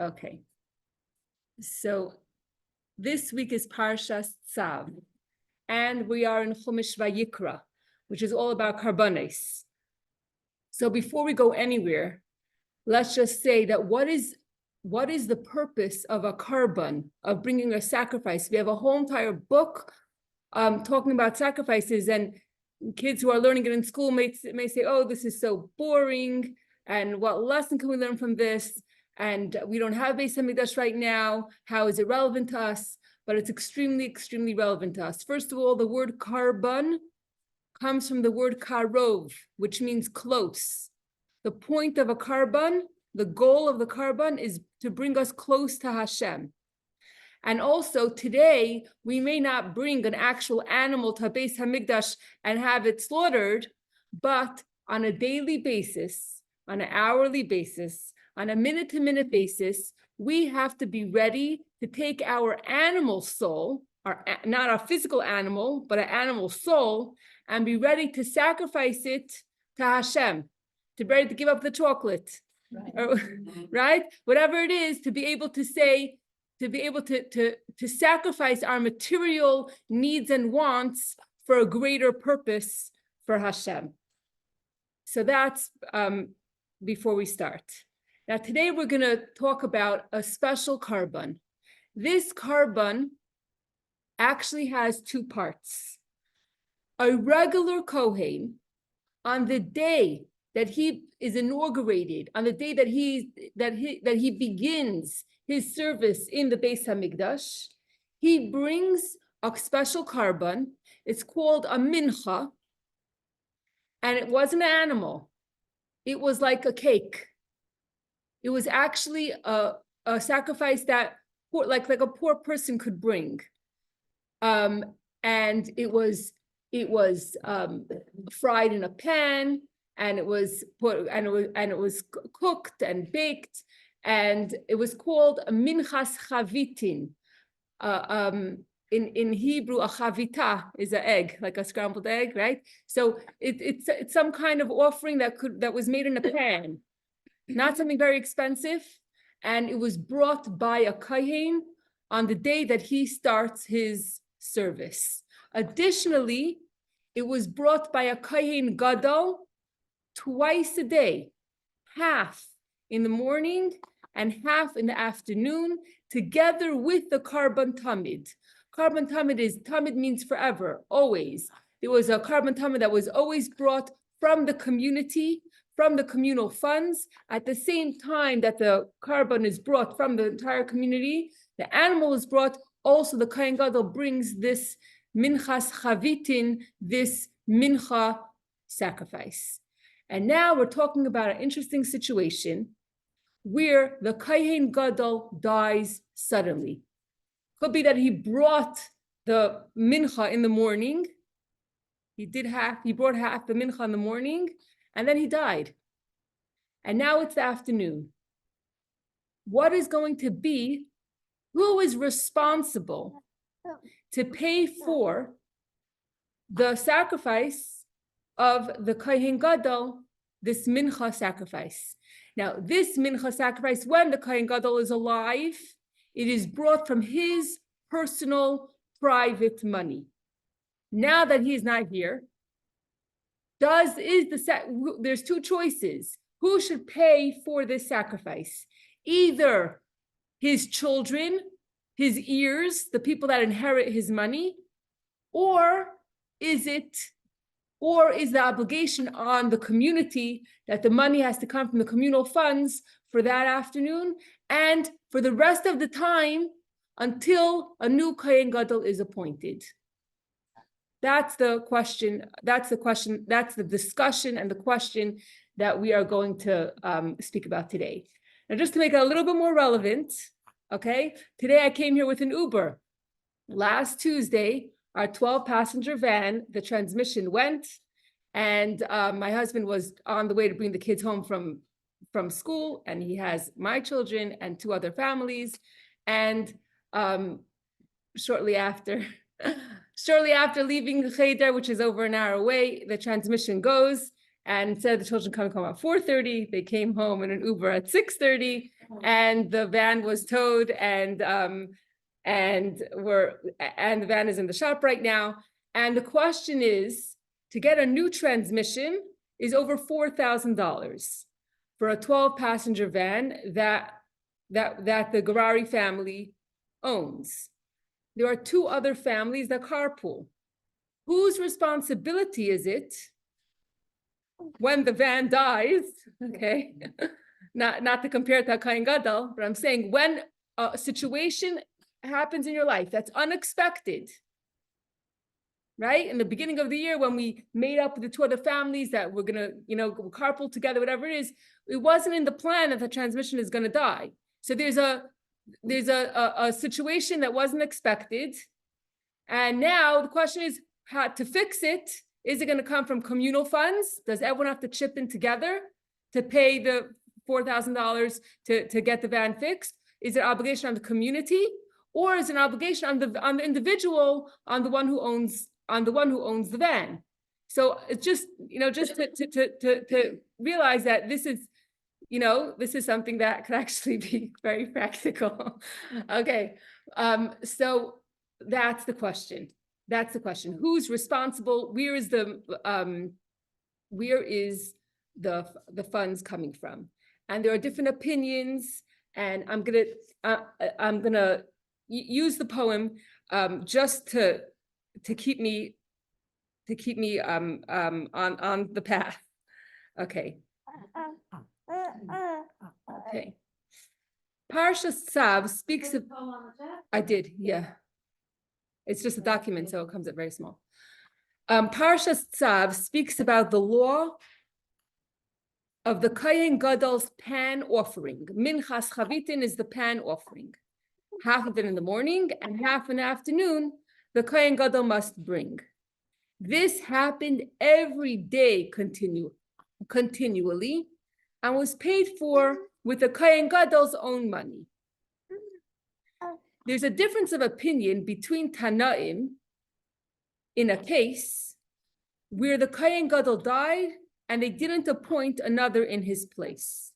Okay. So this week is Parshas Tzav, and we are in Chumash Vayikra, which is all about karbanos. So before we go anywhere, let's just say that what is the purpose of a karban, of bringing a sacrifice? We have a whole entire book talking about sacrifices, and kids who are learning it in school may say, oh, this is so boring, and what lesson can we learn from this? And we don't have Beis Hamikdash right now. How is it relevant to us? But it's extremely, extremely relevant to us. First of all, the word karban comes from the word karov, which means close. The point of a karban, the goal of the karban, is to bring us close to Hashem. And also today, we may not bring an actual animal to Beis Hamikdash and have it slaughtered, but on a daily basis, on an hourly basis, on a minute-to-minute basis, we have to be ready to take our animal soul, not our physical animal, but an animal soul, and be ready to sacrifice it to Hashem, to be ready to give up the chocolate, right? Whatever it is, to be able to say, to be able to sacrifice our material needs and wants for a greater purpose for Hashem. So that's before we start. Now, today we're going to talk about a special karban. This karban actually has two parts. A regular Kohen, on the day that he is inaugurated, on the day that he begins his service in the Beis Hamikdash, he brings a special karban. It's called a mincha, and it wasn't an animal. It was like a cake. It was actually a sacrifice that like a poor person could bring, and it was fried in a pan, and it was cooked and baked, and it was called a minchas chavitin. In Hebrew, a chavita is an egg, like a scrambled egg, right? So it's some kind of offering that was made in a pan. Not something very expensive, and it was brought by a kohen on the day that he starts his service. Additionally, it was brought by a kohen gadol twice a day, half in the morning and half in the afternoon, together with the karban tamid. Karban tamid means forever, always. There was a karban tamid that was always brought from the community, from the communal funds. At the same time that the karban is brought from the entire community, the animal is brought. Also, the kohen gadol brings this minchas chavitin, this mincha sacrifice. And now we're talking about an interesting situation where the kohen gadol dies suddenly. Could be that he brought the mincha in the morning. He brought half the mincha in the morning, and then he died. And now it's the afternoon. What is going to be, who is responsible to pay for the sacrifice of the kohen gadol, this mincha sacrifice? Now, this mincha sacrifice, when the kohen gadol is alive, it is brought from his personal, private money. Now that he is not here, there's two choices. Who should pay for this sacrifice? Either his children, his heirs, the people that inherit his money, or is the obligation on the community that the money has to come from the communal funds for that afternoon and for the rest of the time until a new kohen gadol is appointed? That's the question. That's the discussion and the question that we are going to speak about today. Now, just to make it a little bit more relevant, okay, today I came here with an Uber. Last Tuesday, our 12-passenger van, the transmission went, and my husband was on the way to bring the kids home from school, and he has my children and two other families, and shortly after leaving Cheder, which is over an hour away, the transmission goes, and instead of the children coming home at 4:30, they came home in an Uber at 6:30, and the van was towed, and the van is in the shop right now. And the question is, to get a new transmission is over $4,000 for a 12-passenger van that the Garari family owns. There are two other families that carpool. Whose responsibility is it when the van dies? Okay, not to compare to Kain Gadol, but I'm saying when a situation happens in your life that's unexpected, right? In the beginning of the year, when we made up with the two other families that we're gonna, carpool together, whatever it is, it wasn't in the plan that the transmission is gonna die. So there's a situation that wasn't expected, and now the question is how to fix it. Is it going to come from communal funds? Does everyone have to chip in together to pay the $4,000 to get the van fixed? Is it an obligation on the community, or is it an obligation on the individual, on the one who owns the van? So it's just to realize that this is something that could actually be very practical. Okay, so that's the question. Who's responsible? Where is the funds coming from? And there are different opinions. And I'm gonna use the poem just to keep me on the path. Okay. Okay. Parsha Tzav speaks of. I did, yeah. It's just a document, so it comes up very small. Parsha Tzav speaks about the law of the Kohen Gadol's pan offering. Minchas Chavitin is the pan offering. Half of it in the morning and half in the afternoon, the Kohen Gadol must bring. This happened every day continually, and was paid for with the Kohen Gadol's own money. There's a difference of opinion between Tanaim in a case where the Kohen Gadol died and they didn't appoint another in his place.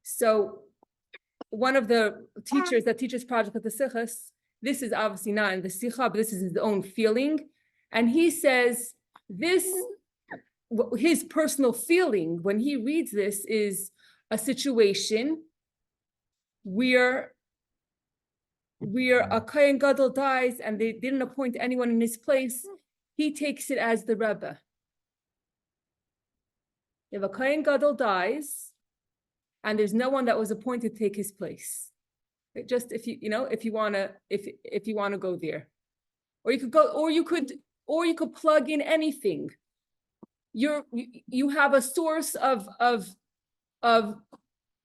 So one of the teachers that teaches Project at the Sichas, this is obviously not in the Sicha, but this is his own feeling. And he says his personal feeling when he reads this is a situation where a Kohen Gadol dies and they didn't appoint anyone in his place. He takes it as the Rebbe. If a Kohen Gadol dies and there's no one that was appointed to take his place, just if you want to go there, or you could plug in anything. You have a source of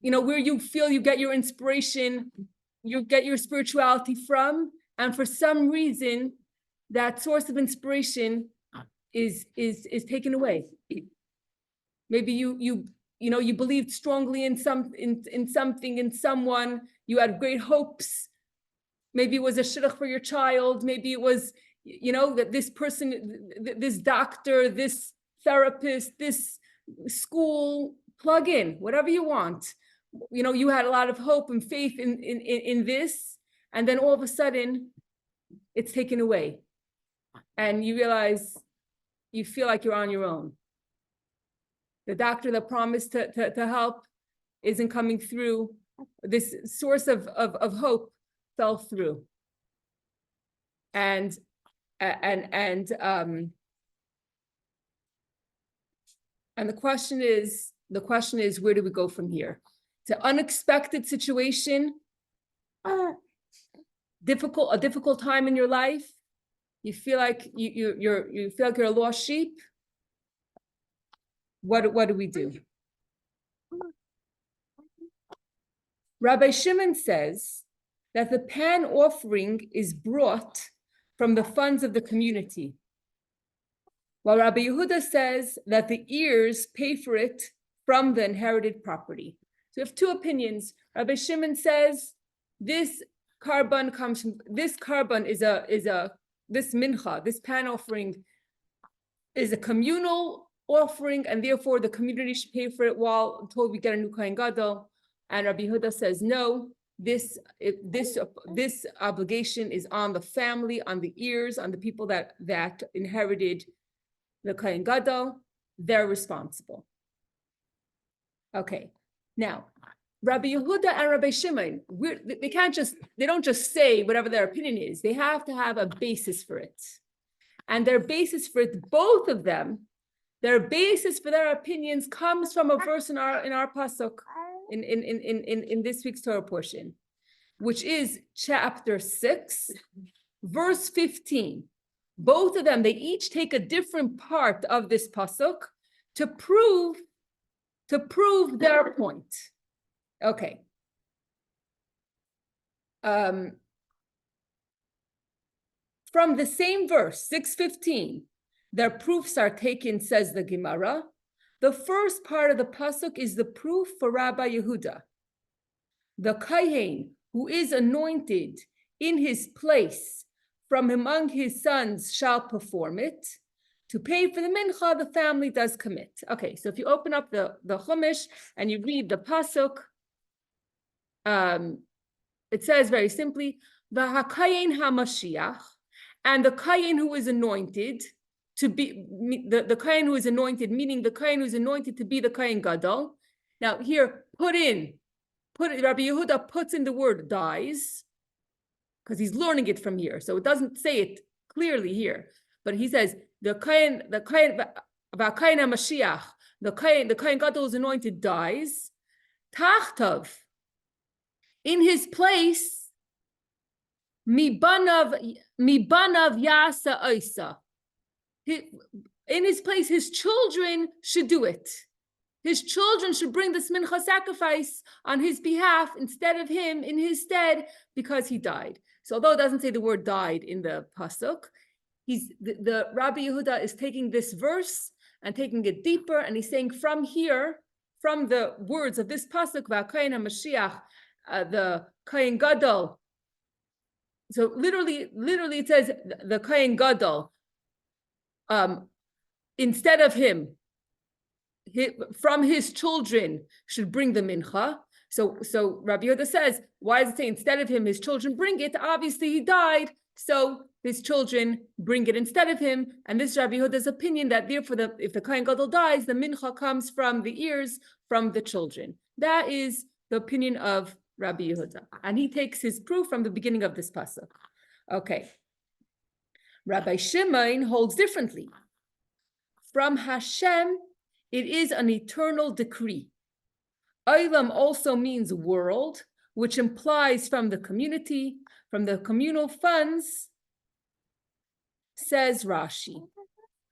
where you feel you get your inspiration, you get your spirituality from, and for some reason that source of inspiration is taken away. Maybe you believed strongly in something, in someone, you had great hopes. Maybe it was a shidduch for your child, maybe it was that this person, this doctor, this therapist, this school, plug in whatever you want. You had a lot of hope and faith in this, and then all of a sudden it's taken away and you realize you feel like you're on your own. The doctor that promised to help isn't coming through. This source of hope fell through. And the question is, where do we go from here? It's an unexpected situation, a difficult time in your life. You feel like you feel like you're a lost sheep. What do we do? Rabbi Shimon says that the pan offering is brought from the funds of the community, while Rabbi Yehuda says that the heirs pay for it from the inherited property. So we have two opinions. Rabbi Shimon says this carbon is this mincha, this pan offering is a communal offering, and therefore the community should pay for it until we get a new Kohen Gadol. And Rabbi Yehuda says, no, this obligation is on the family, on the heirs, on the people that inherited the Kohen Gadol. They're responsible. Okay, now Rabbi Yehuda and Rabbi Shimon, they don't just say whatever their opinion is. They have to have a basis for it. And their basis for it, both of them, their basis for their opinions comes from a verse in our pasuk in this week's Torah portion, which is chapter 6, verse 15. Both of them, they each take a different part of this pasuk to prove their point. Okay. From the same verse, 6:15, their proofs are taken, says the Gemara. The first part of the pasuk is the proof for Rabbi Yehuda. The Kohen who is anointed in his place from among his sons shall perform it. To pay for the mincha, the family does commit. Okay, so if you open up the Chumash and you read the pasuk, it says very simply, "V'hakayin hamashiach," and the Kohen who is anointed to be the Kohen who is anointed, meaning the Kohen who is anointed to be the Kohen Gadol. Now here, Rabbi Yehuda puts in the word dies, because he's learning it from here, so it doesn't say it clearly here, but he says the Kohen HaMashiach, the Kohen Gadol is anointed dies. Tachtav, in his place, mibanav yasa oisa. In his place, his children should do it. His children should bring the mincha sacrifice on his behalf instead of him, in his stead, because he died. So although it doesn't say the word died in the pasuk, the Rabbi Yehuda is taking this verse and taking it deeper, and he's saying from here, from the words of this pasuk, V'Kohen HaMashiach, the Kohen Gadol. So literally it says the Kohen Gadol, instead of him, from his children should bring the mincha. So Rabbi Yehuda says, why does it say instead of him, his children bring it? Obviously he died, so his children bring it instead of him. And this is Rabbi Yehuda's opinion, that therefore if the Kohen Gadol dies, the mincha comes from the heirs, from the children. That is the opinion of Rabbi Yehuda. And he takes his proof from the beginning of this pasuk. Okay. Rabbi Shimon holds differently. From Hashem, it is an eternal decree. Olam also means world, which implies from the community, from the communal funds, says Rashi.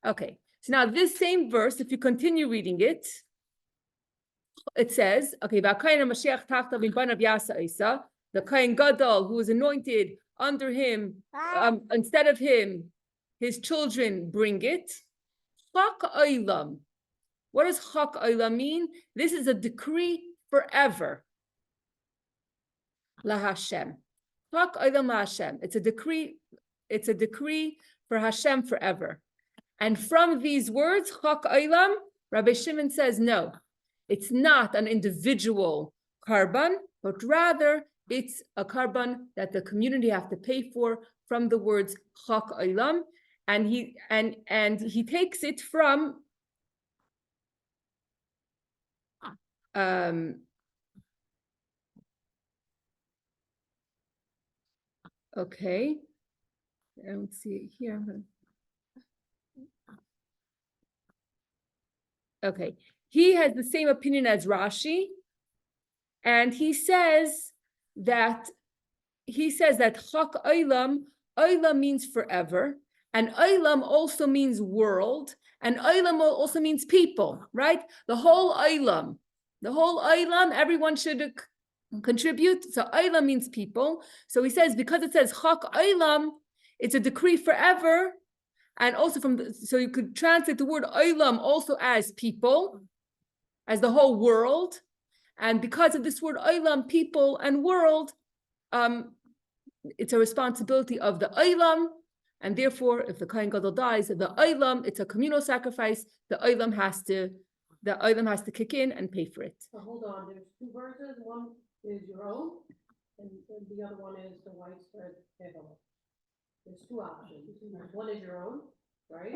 Okay, so now this same verse, if you continue reading it, it says, okay, the Kohen Gadol, who is anointed under him, instead of him, his children bring it. Chak Olam. What does Chak Olam mean? This is a decree forever. La Hashem. Chak Olam La Hashem. It's a decree for Hashem forever. And from these words, Chak Olam, Rabbi Shimon says, no, it's not an individual karban, but rather it's a karban that the community have to pay for, from the words Chak Olam. And he takes it from okay, I don't see it here. Okay, he has the same opinion as Rashi, and he says that Chak Olam means forever, and Olam also means world, and Olam also means people, right? The whole Olam, everyone should contribute. So Olam means people. So he says, because it says Chak Olam, it's a decree forever. And also so you could translate the word Olam also as people, as the whole world. And because of this word Olam, people and world, it's a responsibility of the Olam And therefore, if the Kohen Gadol dies, the Olam, it's a communal sacrifice, the Olam has to kick in and pay for it. So hold on, there's two verses, one is your own, and the other one is the widespread table. There's two options, one is your own, right?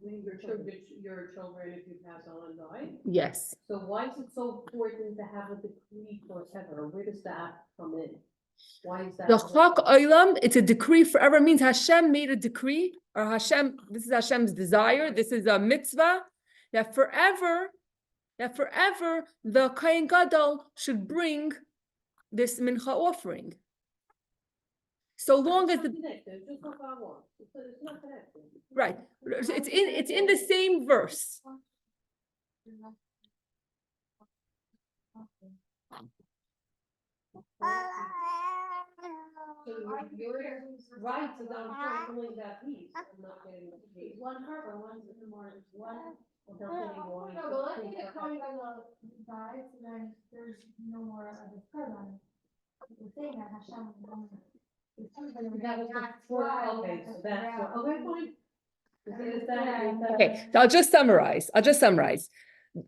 Your children if you pass on and die. Yes. So why is it so important to have a decree for ever? Where does that come in? Why is that? The Chak Olam, it's a decree forever, means Hashem made a decree, or Hashem, this is Hashem's desire, this is a mitzvah, that forever the Kohen Gadol should bring this mincha offering. So long as the It's not connected. right, it's in the same verse. So you're right, so I'm fulfilling that piece. I'm not getting the piece. One carbon, one's in the morning, one. No, but let's say the Kohen Gadol dies, then there's no more of this carbon. We're saying that Hashem is one. That was before, okay, so that's, okay, fine. Is that? Okay, so I'll just summarize.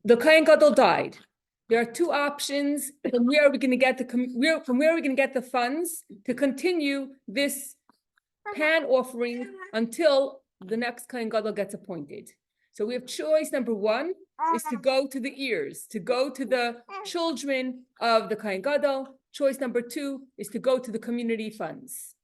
The Kohen Gadol died. There are two options. From where are we going to get the funds to continue this pan offering until the next Kohen Gadol gets appointed? So we have choice number one is to go to the ears, to go to the children of the Kohen Gadol. Choice number two is to go to the community funds.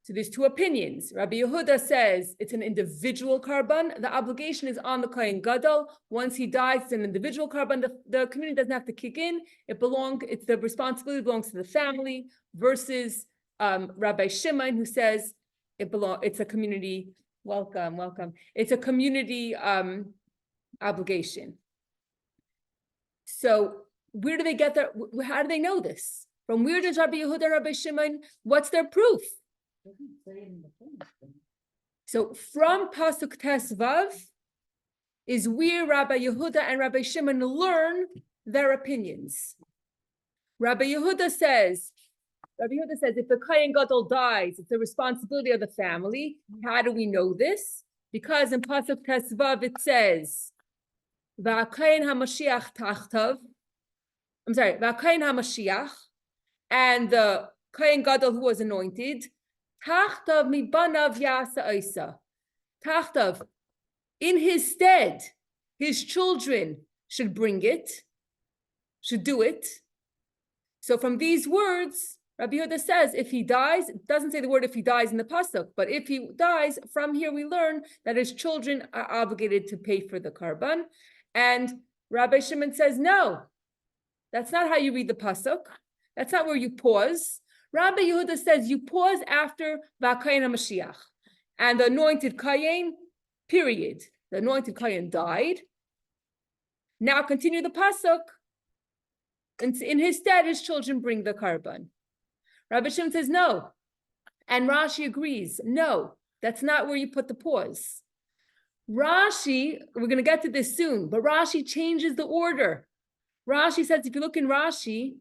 So there's two opinions. Rabbi Yehuda says it's an individual carbon. The obligation is on the Kohen Gadol. Once he dies, it's an individual carbon. The community doesn't have to kick in. It's the responsibility belongs to the family versus Rabbi Shimon, who says it's a community. Welcome. It's a community obligation. So where do they get their? How do they know this? From where does Rabbi Yehuda and Rabbi Shimon? What's their proof? So from Pasuk Tzav is where Rabbi Yehuda and Rabbi Shimon learn their opinions. Rabbi Yehuda says, if the Kohen Gadol dies, it's the responsibility of the family. How do we know this? Because in Pasuk Tzav it says, V'akayin HaMashiach tachtav. V'akayin HaMashiach, and the Kohen Gadol who was anointed, tachtav mibanav yasa isa. Tachtav, in his stead, his children should bring it, should do it. So from these words, Rabbi Yehuda says, if he dies, it doesn't say the word if he dies in the pasuk, but if he dies, from here we learn that his children are obligated to pay for the karban. And Rabbi Shimon says, no, that's not how you read the pasuk. That's not where you pause. Rabbi Yehuda says you pause after V'akayin HaMashiach. And the anointed Kayin, period. The anointed Kayin died. Now continue the pasuk. And in his stead, his children bring the karban. Rabbi Shimon says no. And Rashi agrees. No, that's not where you put the pause. Rashi, we're going to get to this soon, but Rashi changes the order. Rashi says, if you look in Rashi,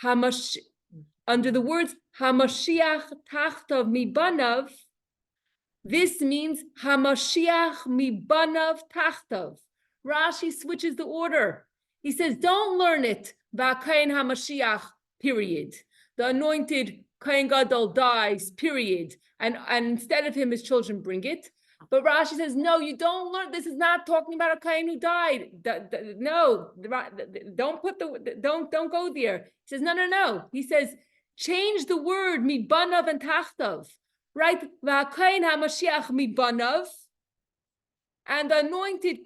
under the words Hamashiach tachtav mibanav, this means Hamashiach mibanav tachtav. Rashi switches the order. He says, don't learn it, V'akayin HaMashiach, period. The anointed Kohen Gadol dies, period. And instead of him, his children bring it. But Rashi says, no, you don't learn. This is not talking about a Kohen who died. No, don't go there. He says, no. He says, change the word mibanav and tachtav, right? V'akayin HaMashiach mibanav, and the anointed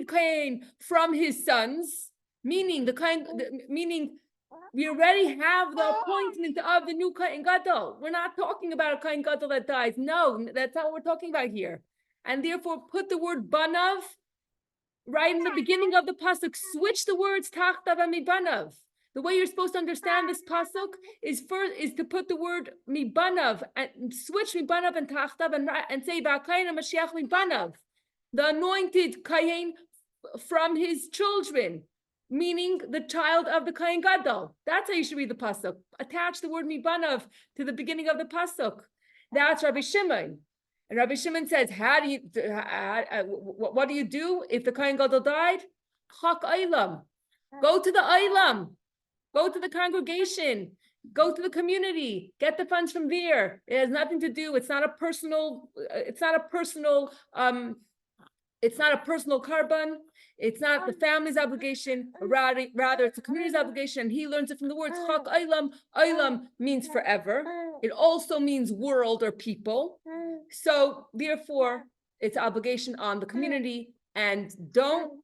Kohen from his sons, meaning we already have the appointment of the new Kohen Gadol. We're not talking about a Kohen Gadol that dies. No, that's not what we're talking about here. And therefore, put the word banav right in the beginning of the pasuk. Switch the words tachtav and mibanav. The way you're supposed to understand this pasuk is to put the word mibanav and switch mibanav and tachtav and say v'akayin HaMashiach mibanav, the anointed Kayin from his children, meaning the child of the Kohen Gadol. That's how you should read the pasuk. Attach the word mibanav to the beginning of the pasuk. That's Rabbi Shimon. And Rabbi Shimon says, what do you do if the Kohen Gadol died? Chak Olam. Go to the Olam. Go to the congregation. Go to the community. Get the funds from there. It has nothing to do. It's not a personal carbon. It's not the family's obligation. Rather, it's the community's obligation. He learns it from the words Chak Olam. Olam means forever. It also means world or people. So therefore, it's obligation on the community. And don't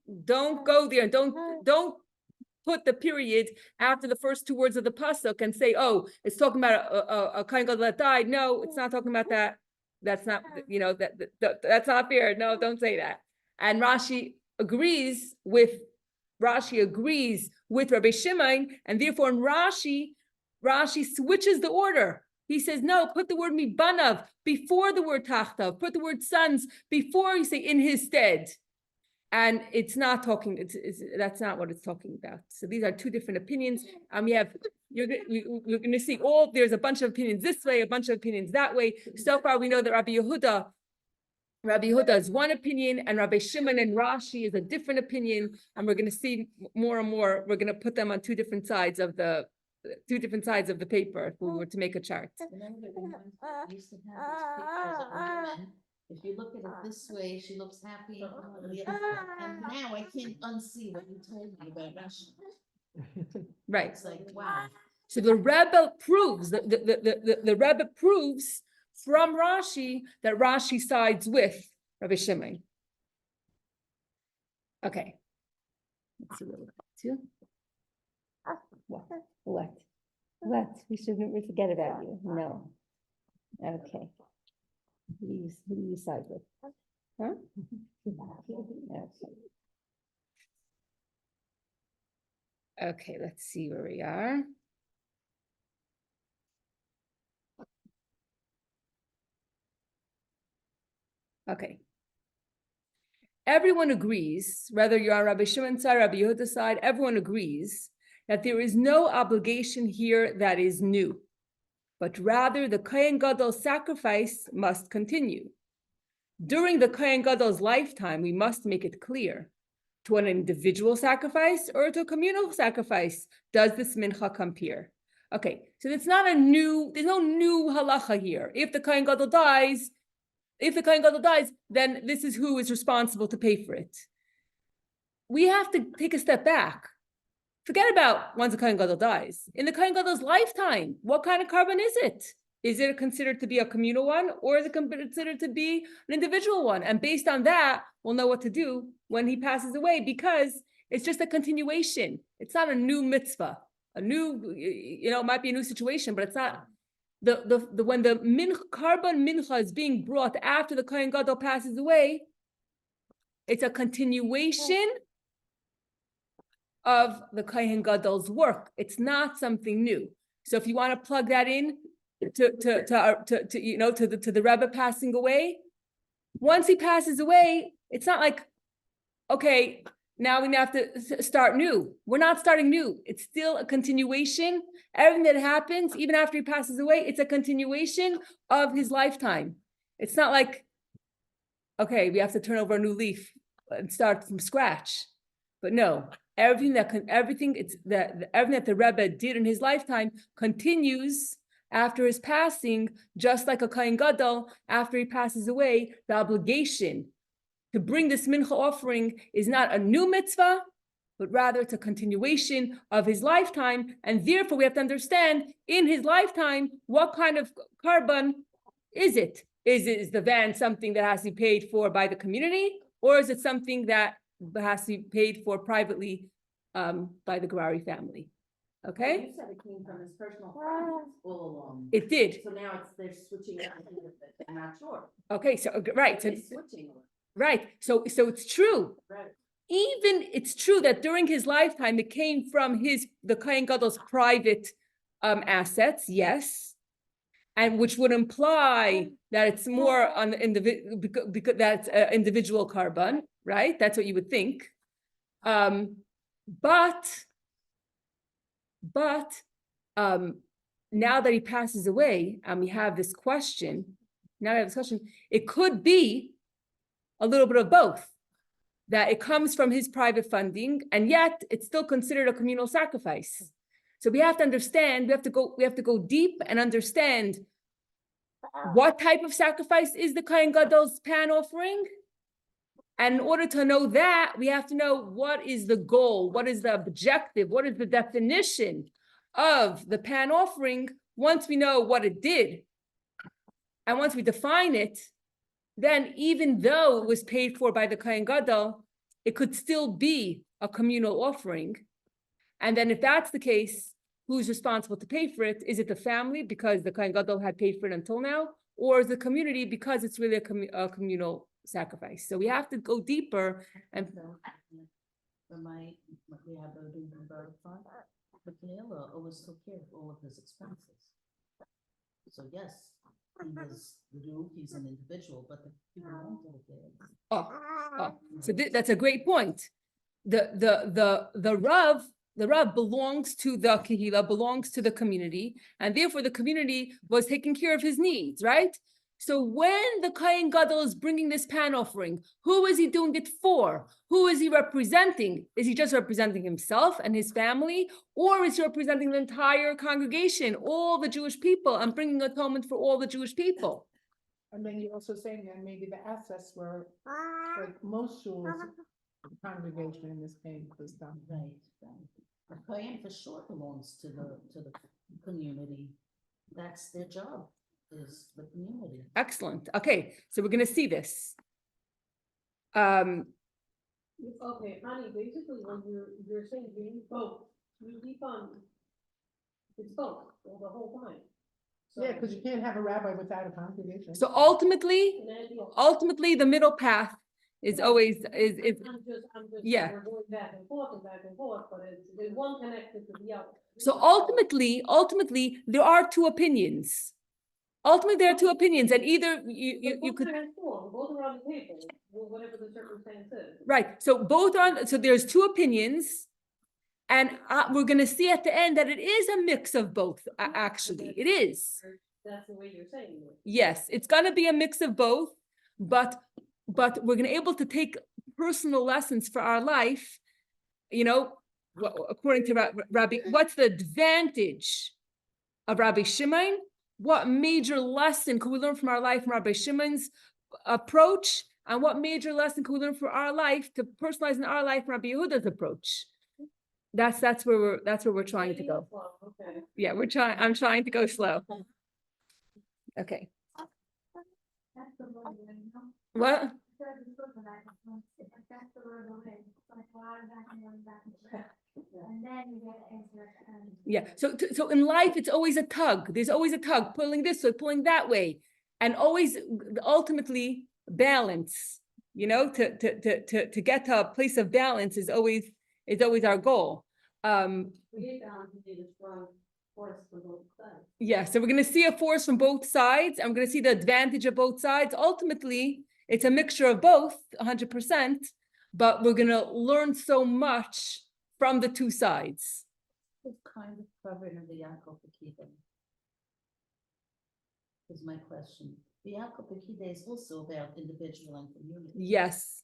go there and don't put the period after the first two words of the pasuk and say, oh, it's talking about a Kohen Gadol that died. No, it's not talking about that. That's not, that's not fair. No, don't say that. And Rashi agrees with Rabbi Shimon, and therefore in Rashi switches the order. He says, no, put the word mibanav before the word tachtav, put the word sons before you say in his stead. And it's not talking, that's not what it's talking about. So these are two different opinions. You're going to see there's a bunch of opinions this way, a bunch of opinions that way. So far, we know that Rabbi Yehuda is one opinion, and Rabbi Shimon and Rashi is a different opinion. And we're going to see more and more, we're going to put them on two different sides of the paper if we were to make a chart. Remember when I used to have those pictures of women? If you look at it this way, she looks happy. And now I can't unsee what you told me about Rashi. Right. It's like, wow. So the Rebbe proves, the Rebbe proves from Rashi that Rashi sides with Rabbi Shimon. Okay. Let's see what we're up to. What? We shouldn't forget about you. No. Okay. Who do you side with? Huh? Okay, let's see where we are. Okay. Everyone agrees, whether you're on Rabbi Shimon's side, Rabbi Yehuda's side, everyone agrees that there is no obligation here that is new, but rather the Kohen Gadol's sacrifice must continue. During the Kohen Gadol's lifetime, we must make it clear, to an individual sacrifice or to a communal sacrifice, does this mincha compare? Okay, so there's no new halacha here. If the Kohen Gadol dies, then this is who is responsible to pay for it. We have to take a step back. Forget about once the Kohen Gadol dies. In the Kohen Gadol's lifetime, what kind of carbon is it? Is it considered to be a communal one, or is it considered to be an individual one? And based on that, we'll know what to do when he passes away, because it's just a continuation. It's not a new mitzvah. It might be a new situation, but it's not. When the carbon mincha is being brought after the Kohen Gadol passes away, it's a continuation of the Kohen Gadol's work. It's not something new. So if you want to plug that in to the Rebbe passing away, once he passes away, it's not like, okay, now we have to start new. We're not starting new. It's still a continuation. Everything that happens, even after he passes away, it's a continuation of his lifetime. It's not like, okay, we have to turn over a new leaf and start from scratch. But no, everything that the Rebbe did in his lifetime continues after his passing, just like a Kohen Gadol, after he passes away. The obligation to bring this mincha offering is not a new mitzvah, but rather it's a continuation of his lifetime. And therefore we have to understand, in his lifetime, what kind of carbon is it? Is the van something that has to be paid for by the community, or is it something that has to be paid for privately by the Gerari family? Okay? You said it came from his personal funds all along. It did. So now they're switching it. I'm not sure. Okay, so right. So, They're switching. right. So it's true. Right. Even it's true that during his lifetime, it came from the Kohen Gadol's private assets, yes, and which would imply that it's more on the individual, because that's individual carbon, right? That's what you would think. But now that he passes away and we have this question, it could be a little bit of both. That it comes from his private funding, and yet it's still considered a communal sacrifice. So we have to understand, we have to go deep and understand what type of sacrifice is the Kohen Gadol's pan offering. And in order to know that, we have to know what is the goal, what is the objective, what is the definition of the pan offering. Once we know what it did, and once we define it, then even though it was paid for by the Kohen Gadol, it could still be a communal offering. And then if that's the case, who's responsible to pay for it? Is it the family because the Kohen Gadol had paid for it until now? Or is the community because it's really a communal sacrifice? So we have to go deeper. And We have a doing converted fund, but Leila always took care of all of his expenses. So yes, he's an individual, but the people don't do it. So that's a great point. The Rav belongs to the Kehila, belongs to the community, and therefore the community was taking care of his needs, right? So when the Kohen Gadol is bringing this pan offering, who is he doing it for? Who is he representing? Is he just representing himself and his family? Or is he representing the entire congregation, all the Jewish people, and bringing atonement for all the Jewish people? And then you're also saying that maybe the assets were, like most schools, congregation is paying for stuff. Right. The Kohen for sure belongs to the community. That's their job, is the community. Excellent. Okay, so we're going to see this. Okay, honey, basically when you're saying you need both, you defund. It's both, the whole time. So- Yeah, because you can't have a rabbi without a congregation. So ultimately, the middle path is always is I'm just, yeah. we're going back and forth, but it's one connected to the other. So ultimately, there are two opinions. Ultimately, there are two opinions, and either you could. Both are on the table, whatever the circumstance is. Right. So both are. So there's two opinions, and we're going to see at the end that it is a mix of both. Actually, it is. That's the way you're saying it. Yes, it's going to be a mix of both, but we're going to be able to take personal lessons for our life. You know, according to Rabbi, what's the advantage of Rabbi Shimon? What major lesson could we learn from our life from Rabbi Shimon's approach? And what major lesson could we learn from our life to personalize in our life from Rabbi Yehuda's approach? That's where we're trying to go. Okay. Yeah, I'm trying to go slow. Okay. That's the word, you know? What? That's the word, like, why is that going back and forth? And then you get the answer. Yeah. So in life, it's always a tug. There's always a tug, pulling this way, pulling that way, and always ultimately balance. You know, to get to a place of balance is always our goal. We need to need a strong force for both sides. Yeah. So we're going to see a force from both sides. I'm going to see the advantage of both sides. Ultimately, it's a mixture of both, 100%. But we're going to learn so much from the two sides. What kind of covering of the Yaakov Pekida? Is my question. The Yaakov Pekida is also about individual and community. Yes.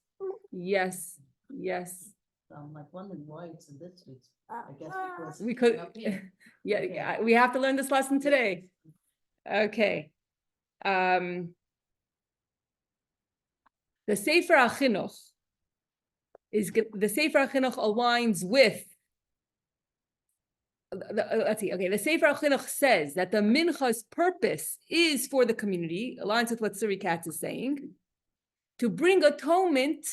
I'm like wondering why it's in this week's. I guess because We could, up here. yeah, we have to learn this lesson today. Okay. The Sefer HaChinuch the Sefer HaChinuch aligns with let's see. Okay, the Sefer HaChinuch says that the mincha's purpose is for the community, aligns with what Suri Katz is saying, to bring atonement.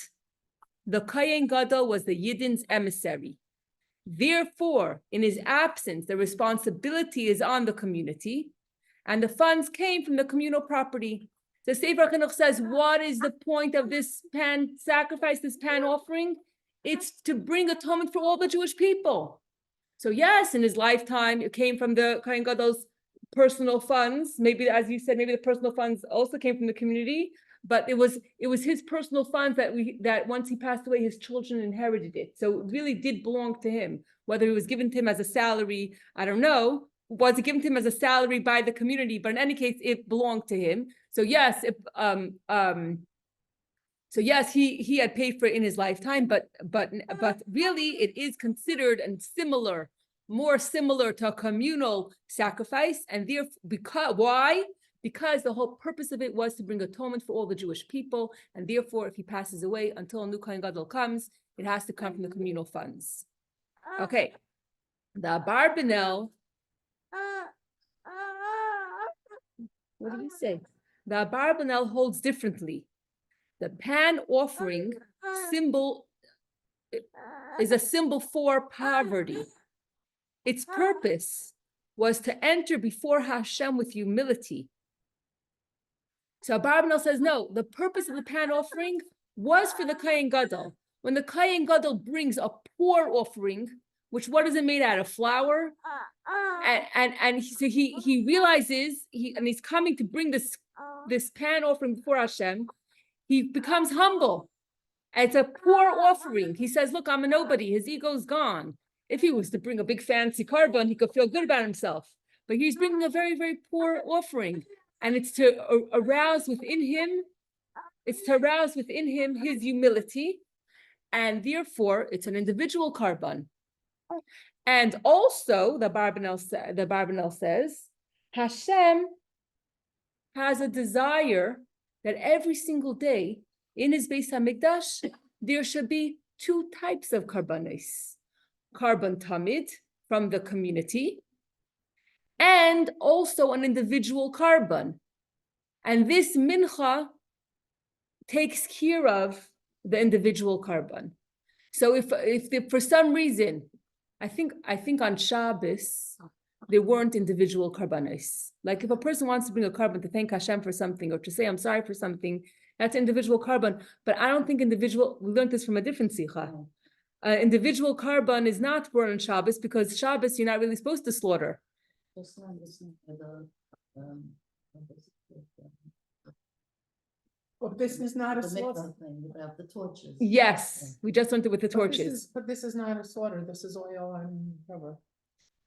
The Kohen Gadol was the Yidden's emissary. Therefore, in his absence, the responsibility is on the community, and the funds came from the communal property. The Sefer HaChinuch says, what is the point of this pan sacrifice, this pan offering? It's to bring atonement for all the Jewish people. So yes, in his lifetime, it came from the Kohen Gadol's personal funds. Maybe, as you said, maybe the personal funds also came from the community, but it was his personal funds that once he passed away, his children inherited it. So it really did belong to him. Whether it was given to him as a salary, I don't know. Was it given to him as a salary by the community? But in any case, it belonged to him. So yes, he had paid for it in his lifetime, but really it is considered and more similar to a communal sacrifice. And therefore, why? Because the whole purpose of it was to bring atonement for all the Jewish people, and therefore, if he passes away until a new Kohen Gadol comes, it has to come from the communal funds. Okay, the Abarbanel. What did he say? The Abarbanel holds differently. The pan offering symbol is a symbol for poverty. Its purpose was to enter before Hashem with humility. So Abarbanel says, no, the purpose of the pan offering was for the Kohen Gadol. When the Kohen Gadol brings a poor offering, which what is it made out of? Flour? So he realizes, he's coming to bring this pan offering before Hashem, he becomes humble. It's a poor offering. He says, look, I'm a nobody. His ego's gone. If he was to bring a big fancy carbon, he could feel good about himself. But he's bringing a very, very poor offering. And it's to arouse within him his humility. And therefore, it's an individual carbon. And also, the Barbanel says, Hashem has a desire that every single day in his Beis HaMikdash, there should be two types of karbanos. Carbon tamid from the community, and also an individual carbon. And this mincha takes care of the individual carbon. So if for some reason, I think on Shabbos, there weren't individual karbanos. Like if a person wants to bring a carbon to thank Hashem for something or to say I'm sorry for something, that's individual carbon. But I don't think we learned this from a different sikha. Individual carbon is not born on Shabbos because Shabbos you're not really supposed to slaughter. Well, this is not a The slaughter. mikvah thing about the torches. Yes, we just went with the torches. But this is not a slaughter. This is oil and cover.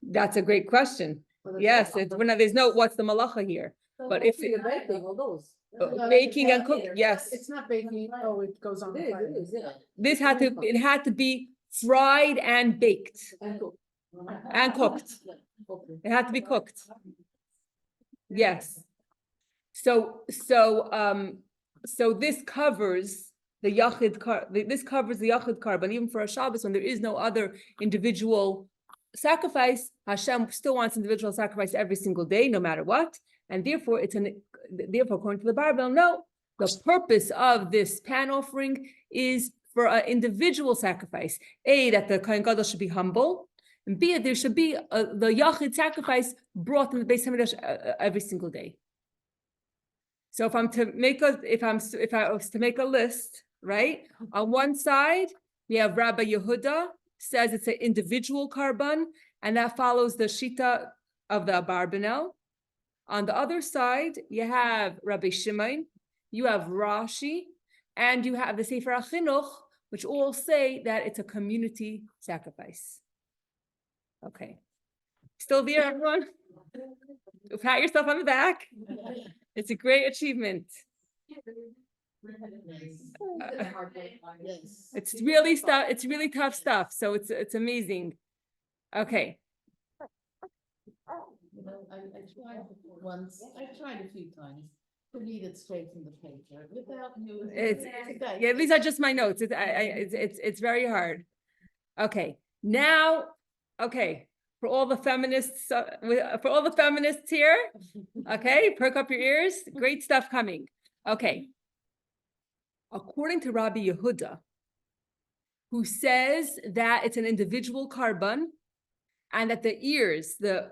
That's a great question. Yes, there's no what's the malacha here. But if baking and cooking, yes, It's not baking. Oh, it goes on the fire. it had to be fried and baked and cooked. It had to be cooked. Yes. So this covers the yachid carbon, even for a Shabbos when there is no other individual sacrifice. Hashem still wants individual sacrifice every single day, no matter what, and therefore according to the Bible, no, the purpose of this pan offering is for an individual sacrifice. A, that the Kohen Gadol should be humble, and B, there should be the yachid sacrifice brought in the Beis Hamikdash every single day. So if I was to make a list, right? On one side, we have Rabbi Yehuda says it's an individual carbon, and that follows the shita of the Abarbanel. On the other side, you have Rabbi Shimon, you have Rashi, and you have the Sefer HaChinuch, which all say that it's a community sacrifice. Okay. Still there, everyone? Pat yourself on the back. It's a great achievement. It's really tough stuff. So it's amazing. Okay. I tried once. I tried a few times to read it straight from the paper without you. These are just my notes. It's very hard. Okay. Now, for all the feminists, here, okay, perk up your ears. Great stuff coming. Okay. According to Rabbi Yehuda, who says that it's an individual carbon, and that the ears, the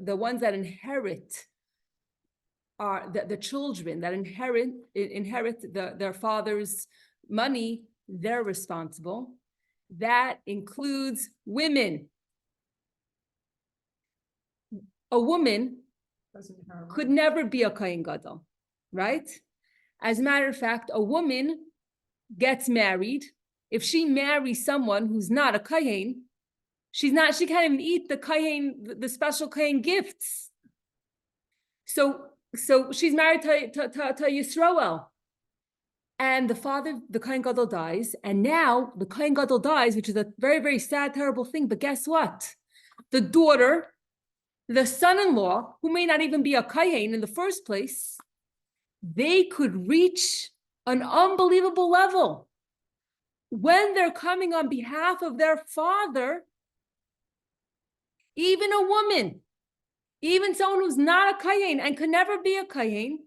ones that inherit are the children that inherit their father's money, they're responsible. That includes women. A woman could never be a Kohen Gadol, right? As a matter of fact, a woman gets married. If she marries someone who's not a kohen, she can't even eat the kohen, the special kohen gifts. So she's married to Yisroel. And the father, the Kohen Gadol, dies. And now the Kohen Gadol dies, which is a very, very sad, terrible thing. But guess what? The daughter, the son-in-law, who may not even be a Kohen in the first place, they could reach an unbelievable level. When they're coming on behalf of their father, even a woman, even someone who's not a Kohen and could never be a Kohen,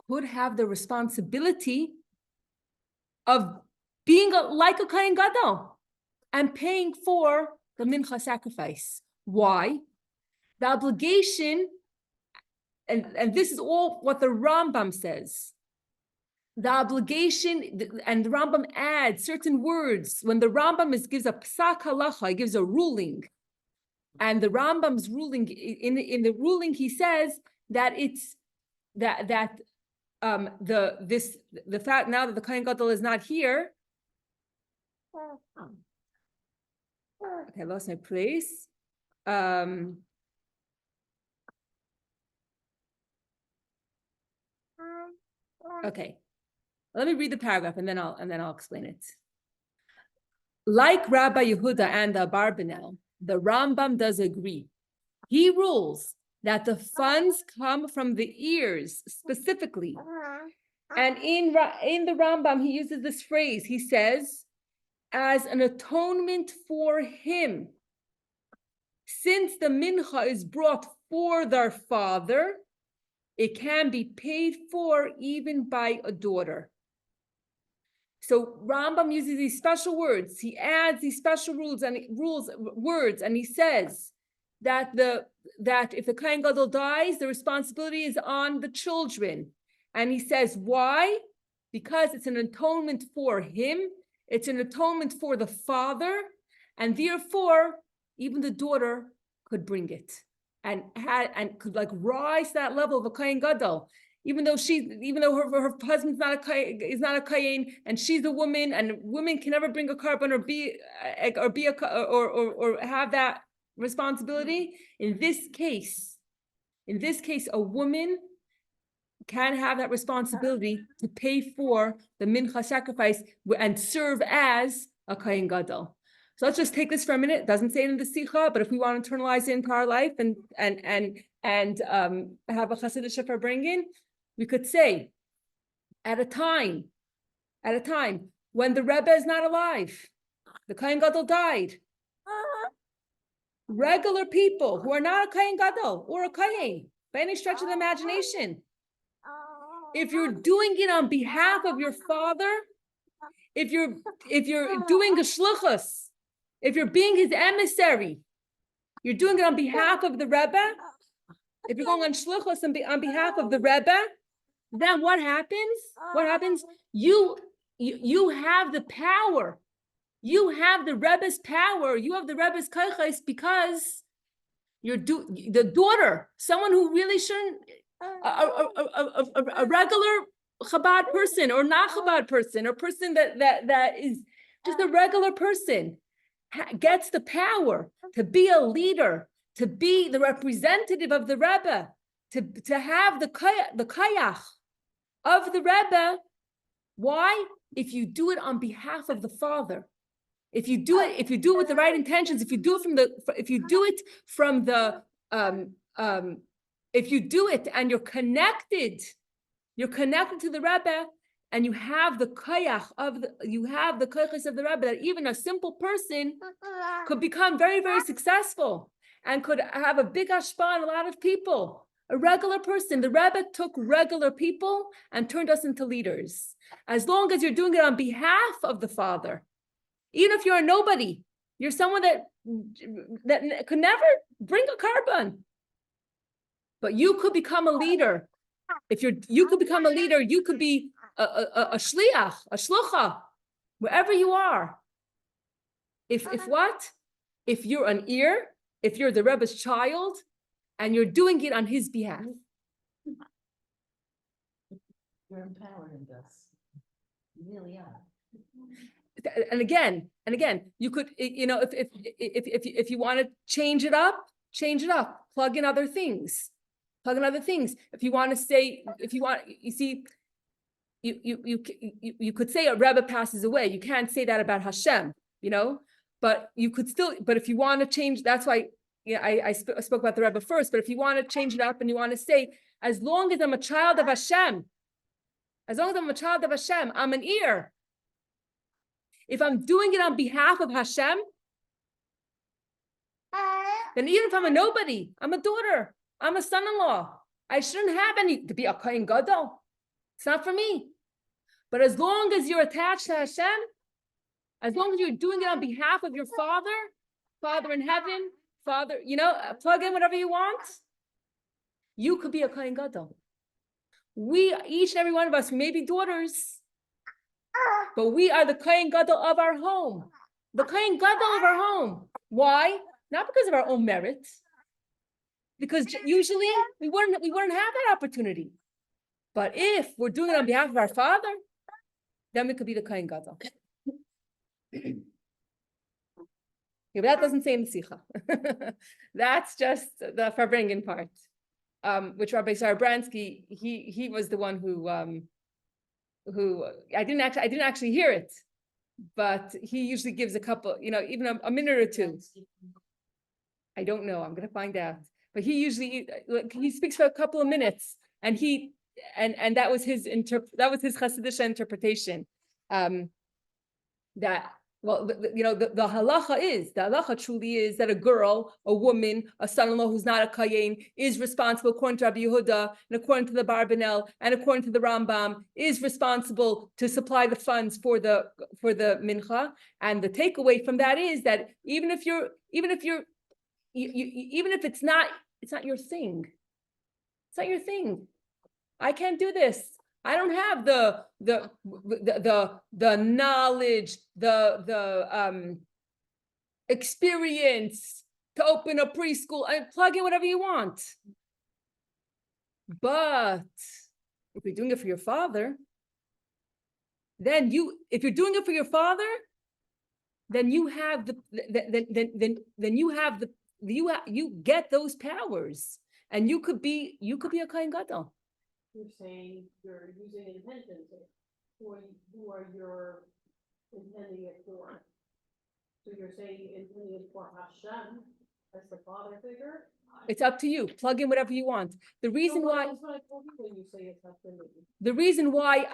would have the responsibility of being like a Kohen Gadol and paying for the mincha sacrifice. Why? The obligation, and this is all what the Rambam says. The obligation, and the Rambam adds certain words. When the Rambam gives a psak halacha, he gives a ruling. And the Rambam's ruling, in the ruling, he says that it's the fact now that the Kohen Gadol is not here. Okay, I lost my place. Okay, let me read the paragraph and then I'll explain it. Like Rabbi Yehuda and the Abarbanel, the Rambam does agree. He rules that the funds come from the ears specifically. And in the Rambam, he uses this phrase. He says, as an atonement for him, since the mincha is brought for their father, it can be paid for even by a daughter. So Rambam uses these special words. He adds these special words, and he says that if the Kohen Gadol dies, the responsibility is on the children. And he says, why? Because it's an atonement for him. It's an atonement for the father. And therefore, even the daughter could bring it and could like rise to that level of a Kohen Gadol. Even though her husband's not a kohen, and she's a woman, and women can never bring a carbon or have that responsibility. In this case, a woman can have that responsibility to pay for the mincha sacrifice and serve as a kohen gadol. So let's just take this for a minute. It doesn't say it in the Sikha, but if we want to internalize it into our life and have a Hasidic Shofar bringing, we could say, at a time when the Rebbe is not alive, the Kohen Gadol died. Regular people who are not a Kohen Gadol or a Kohen, by any stretch of the imagination, if you're doing it on behalf of your father, if you're doing a shluchus, if you're being his emissary, you're doing it on behalf of the Rebbe. If you're going on shluchus on behalf of the Rebbe, then what happens? What happens? You have the power. You have the Rebbe's power. You have the Rebbe's koiches because you're the daughter, someone who really shouldn't, a regular Chabad person or not Chabad person, or person that is just a regular person, gets the power to be a leader, to be the representative of the Rebbe, to have the kayach of the Rebbe. Why? If you do it on behalf of the father, if you do it with the right intentions, if you do it and you're connected to the Rebbe, and you have the koyach of the Rebbe, that even a simple person could become very, very successful and could have a big hashpah on a lot of people. A regular person. The Rebbe took regular people and turned us into leaders. As long as you're doing it on behalf of the father, even if you're a nobody, you're someone that could never bring a carbon, but you could become a leader. You could become a leader, you could be a shliach, a shlucha, wherever you are. If you're an ear, if you're the Rebbe's child, and you're doing it on his behalf. You're empowering us. You really are. And again, you could, if you want to change it up, plug in other things. If you want to say, you see, you could say a Rebbe passes away. You can't say that about Hashem, but you could still, but if you want to change, that's why, I spoke about the Rebbe first, but if you want to change it up and you want to say, as long as I'm a child of Hashem, I'm an ear. If I'm doing it on behalf of Hashem, then even if I'm a nobody, I'm a daughter, I'm a son-in-law, I shouldn't have any to be a Kohen Gadol. It's not for me. But as long as you're attached to Hashem, as long as you're doing it on behalf of your Father in heaven, plug in whatever you want, you could be a Kohen Gadol. We, each and every one of us, we may be daughters, but we are the Kohen Gadol of our home. The Kohen Gadol of our home. Why? Not because of our own merit, because usually we wouldn't have that opportunity. But if we're doing it on behalf of our Father, then we could be the Kohen Gadol. Yeah, but that doesn't say in the Sikha. That's just the Farbrengen part, which Rabbi Sarabransky, he was the one who I didn't actually hear it, but he usually gives a couple, even a minute or two. I don't know. I'm going to find out. But he usually he speaks for a couple of minutes, and that was his Hasidic interpretation. That the halacha truly is that a girl, a woman, a son-in-law who's not a Kayin is responsible according to Rabbi Yehuda and according to the Barbanel and according to the Rambam is responsible to supply the funds for the mincha. And the takeaway from that is that even if it's not your thing, I can't do this. I don't have the knowledge, the experience to open a preschool. I plug in whatever you want. But if you're doing it for your Father, then you get those powers, and you could be a Kohen Gadol. You're saying you're using intentions. Who are you intending it for? So you're saying intending it for Hashem as the father figure? It's up to you. Plug in whatever you want. The reason why. That's what I told you when you say it's up to me. The reason why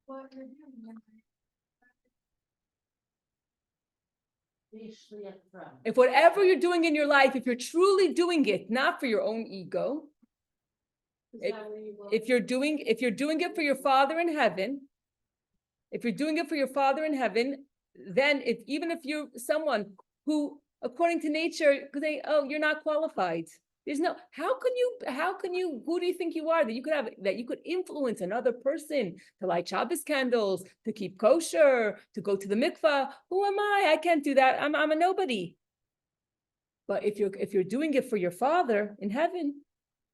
What you're doing. if whatever you're doing in your life, if you're truly doing it, not for your own ego, if you're doing it for your Father in heaven, then even if you're someone who, according to nature, could say, "Oh, you're not qualified." There's no. How can you? Who do you think you are that you could influence another person to light Shabbos candles, to keep kosher, to go to the mikvah? Who am I? I can't do that. I'm a nobody. But if you're doing it for your Father in heaven,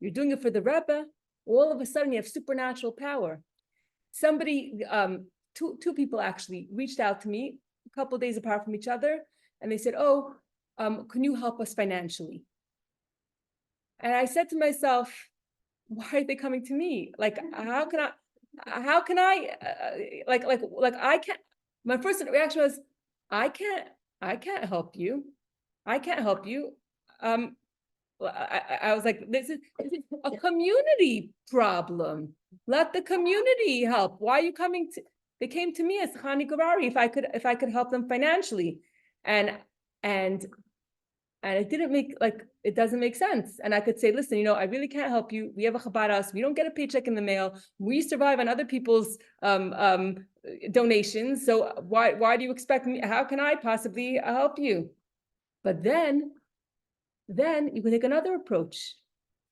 you're doing it for the Rebbe, all of a sudden you have supernatural power. Somebody, two people actually reached out to me a couple of days apart from each other, and they said, "Oh, can you help us financially?" And I said to myself, "Why are they coming to me? Like, how can I, I can't." My first reaction was, I can't help you. I can't help you. I was like, this is a community problem. Let the community help. Why are you coming to? They came to me as Chani Garari if I could help them financially, and it doesn't make sense. And I could say, listen, I really can't help you. We have a Chabad house. We don't get a paycheck in the mail. We survive on other people's donations. So why do you expect me? How can I possibly help you? But then you can take another approach,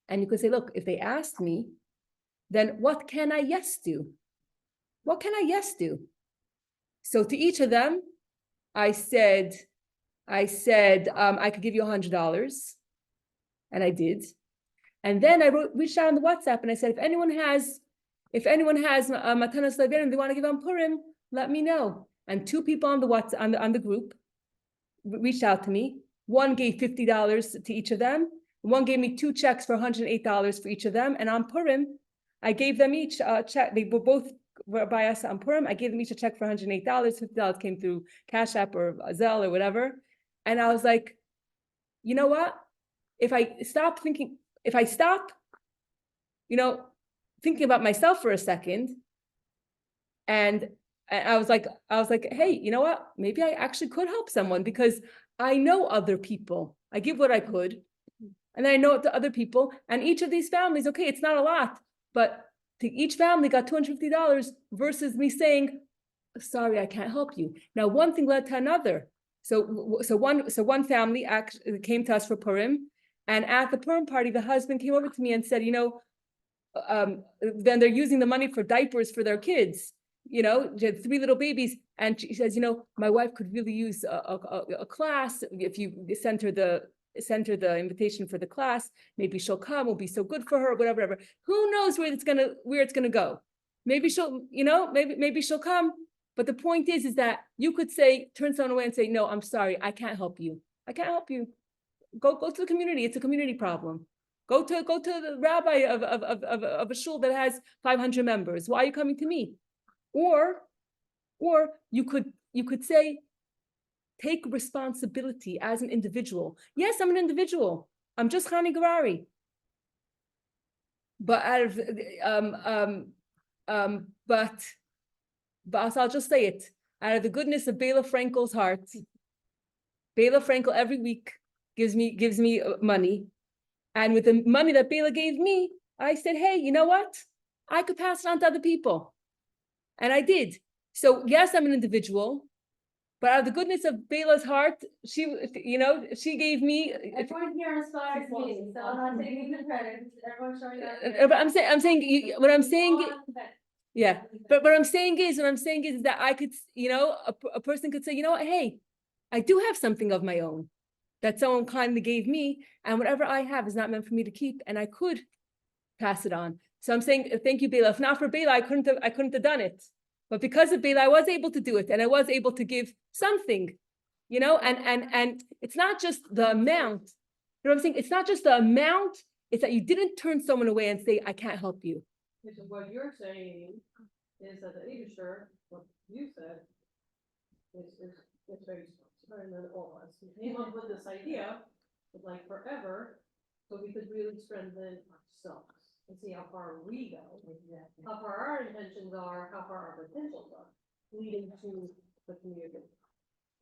and you could say, look, if they asked me, then what can I yes do? What can I yes do? So to each of them, I said, I could give you $100, and I did. And then I reached out on the WhatsApp and I said, if anyone has if anyone has a Matanas Levian and they want to give on Purim, let me know. And two people on the on the group reached out to me. One gave $50 to each of them. One gave me 2 checks for $108 for each of them. And on Purim, I gave them each a check. They were both by us on Purim. I gave them each a check for $108. $50 came through Cash App or Zelle or whatever. And I was like, you know what? If I stop, thinking about myself for a second, and I was like, hey, you know what? Maybe I actually could help someone because I know other people. I give what I could. And then I know the other people, and each of these families, okay, it's not a lot, but each family got $250 versus me saying, sorry, I can't help you. Now, one thing led to another. So one family actually came to us for Purim, and at the Purim party, the husband came over to me and said, then they're using the money for diapers for their kids. They had 3 little babies, and she says, my wife could really use a class. If you send her the invitation for the class, maybe she'll come. It'll be so good for her. Whatever. Who knows where it's gonna go? Maybe she'll, maybe she'll come. But the point is that you could turn someone away and say, no, I'm sorry, I can't help you. I can't help you. Go to the community. It's a community problem. Go to the rabbi of a shul that has 500 members. Why are you coming to me? Or you could say, take responsibility as an individual. Yes, I'm an individual. I'm just Chani Garari. But but I'll just say it. Out of the goodness of Bela Frankel's heart, Bela Frankel every week gives me money. And with the money that Bela gave me, I said, hey, you know what? I could pass it on to other people. And I did. So yes, I'm an individual, but out of the goodness of Bela's heart, she gave me. Everyone here inspires me, so I'm not taking the credit. Everyone's showing that. But I'm saying, what I'm saying, yeah. But what I'm saying is that I could, a person could say, you know what? Hey, I do have something of my own that someone kindly gave me, and whatever I have is not meant for me to keep, and I could pass it on. So I'm saying, thank you, Bela. If not for Bela, I couldn't have done it. But because of Bela, I was able to do it, and I was able to give something, and it's not just the amount. You know what I'm saying? It's not just the amount, it's that you didn't turn someone away and say, I can't help you. Which is what you're saying is that the Abisher, what you said, is very smart, and then all of us, we came up with this idea, of like forever, so we could really strengthen ourselves and see how far we go, how far our intentions are, how far our potentials are, leading to the community.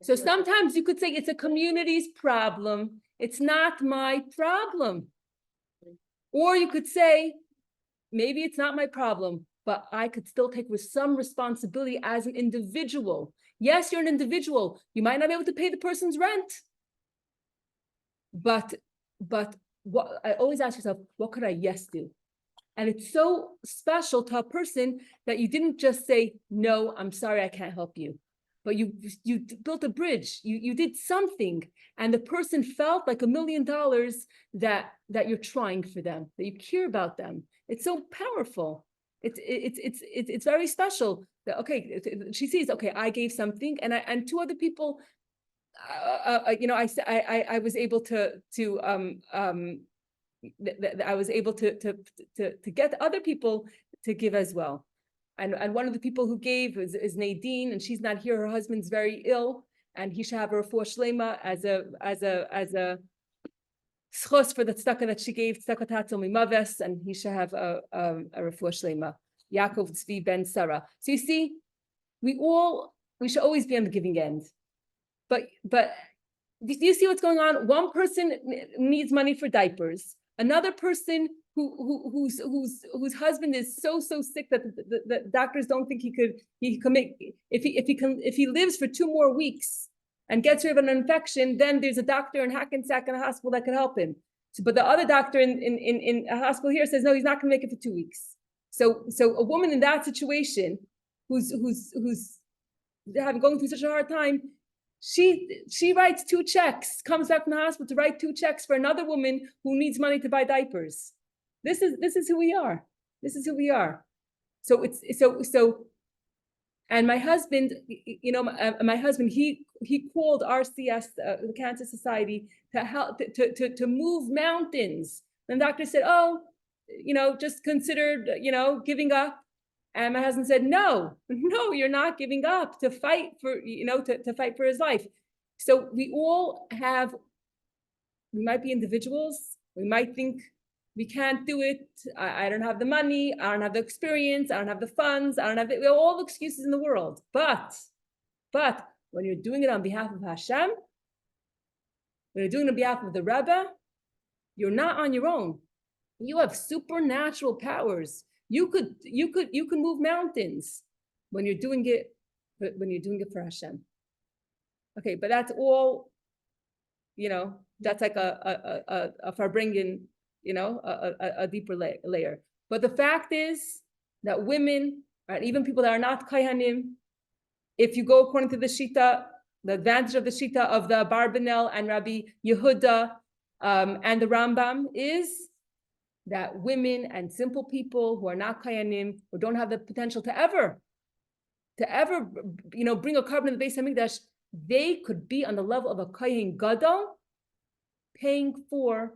So sometimes you could say it's a community's problem. It's not my problem. Or you could say, maybe it's not my problem, but I could still take some responsibility as an individual. Yes, you're an individual. You might not be able to pay the person's rent. But what I always ask yourself, what could I do? And it's so special to a person that you didn't just say, no, I'm sorry, I can't help you. But you built a bridge, you did something, and the person felt like $1 million that you're trying for them, that you care about them. It's so powerful. It's very special. That, okay, she sees, okay, I gave something, and 2 other people, I was able to get other people to give as well. And one of the people who gave is Nadine, and she's not here. Her husband's very ill, and he should have a refuah shlema as a schos for the tzedakah that she gave, tzedakah tatzil mimaves, and he should have a refuah shlema. Yaakov Tzvi ben Sarah. So you see, we should always be on the giving end. But do you see what's going on? One person needs money for diapers. Another person whose husband is so sick that the doctors don't think he can make, if he lives for 2 more weeks and gets rid of an infection, then there's a doctor in Hackensack in a hospital that can help him. So, but the other doctor in a hospital here says no, he's not going to make it for 2 weeks. So a woman in that situation who's going through such a hard time, she writes 2 checks, comes back from the hospital to write 2 checks for another woman who needs money to buy diapers. This is who we are. This is who we are. So and my husband, my husband, he called RCS, the Cancer Society, to help to move mountains. And the doctor said, oh, just consider, giving up. And my husband said, no, you're not giving up, to fight for, to fight for his life. So we might be individuals. We might think we can't do it. I don't have the money. I don't have the experience. I don't have the funds. I don't have all the excuses in the world. But when you're doing it on behalf of Hashem, when you're doing it on behalf of the Rebbe, you're not on your own. You have supernatural powers. You could move mountains when you're doing it for Hashem. Okay, but that's all, that's like a farbringen, a deeper layer. But the fact is that women, right, even people that are not Kaihanim, if you go according to the Shita, the advantage of the Shita of the Barbanel and Rabbi Yehuda and the Rambam is that women and simple people who are not Kayanim, who don't have the potential to ever, bring a carbon in the Beis Hamikdash, they could be on the level of a Kayin Gadol, paying for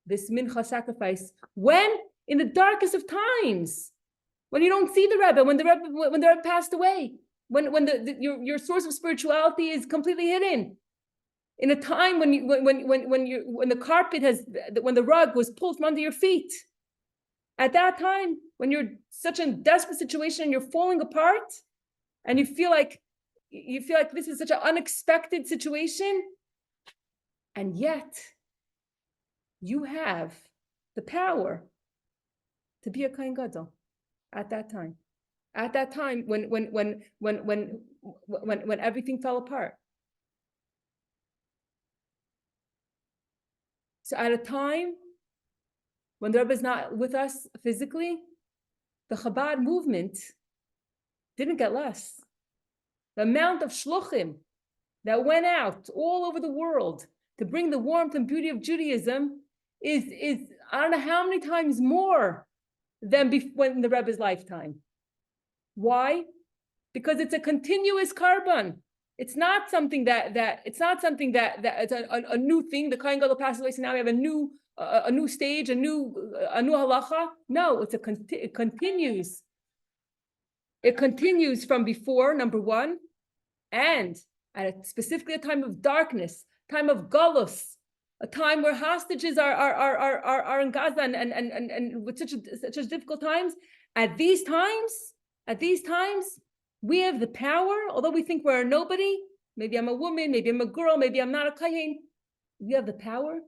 this mincha sacrifice when in the darkest of times, when you don't see the Rebbe, when the Rebbe passed away, when your source of spirituality is completely hidden. In a time when the rug was pulled from under your feet, at that time when you're such a desperate situation and you're falling apart, and you feel like this is such an unexpected situation, and yet you have the power to be a Kohen Gadol at that time. At that time when everything fell apart. So at a time when the Rebbe is not with us physically, the Chabad movement didn't get less. The amount of shluchim that went out all over the world to bring the warmth and beauty of Judaism is I don't know how many times more than in the Rebbe's lifetime. Why? Because it's a continuous carbon. It's not something that it's a new thing. The Kohen Gadol passed away, so now we have a new stage, a new halacha. No, it continues. It continues from before, number one, and specifically a time of darkness, time of galus, a time where hostages are in Gaza and with such difficult times. At these times, we have the power, although we think we're a nobody, maybe I'm a woman, maybe I'm a girl, maybe I'm not a Kohen, we have the power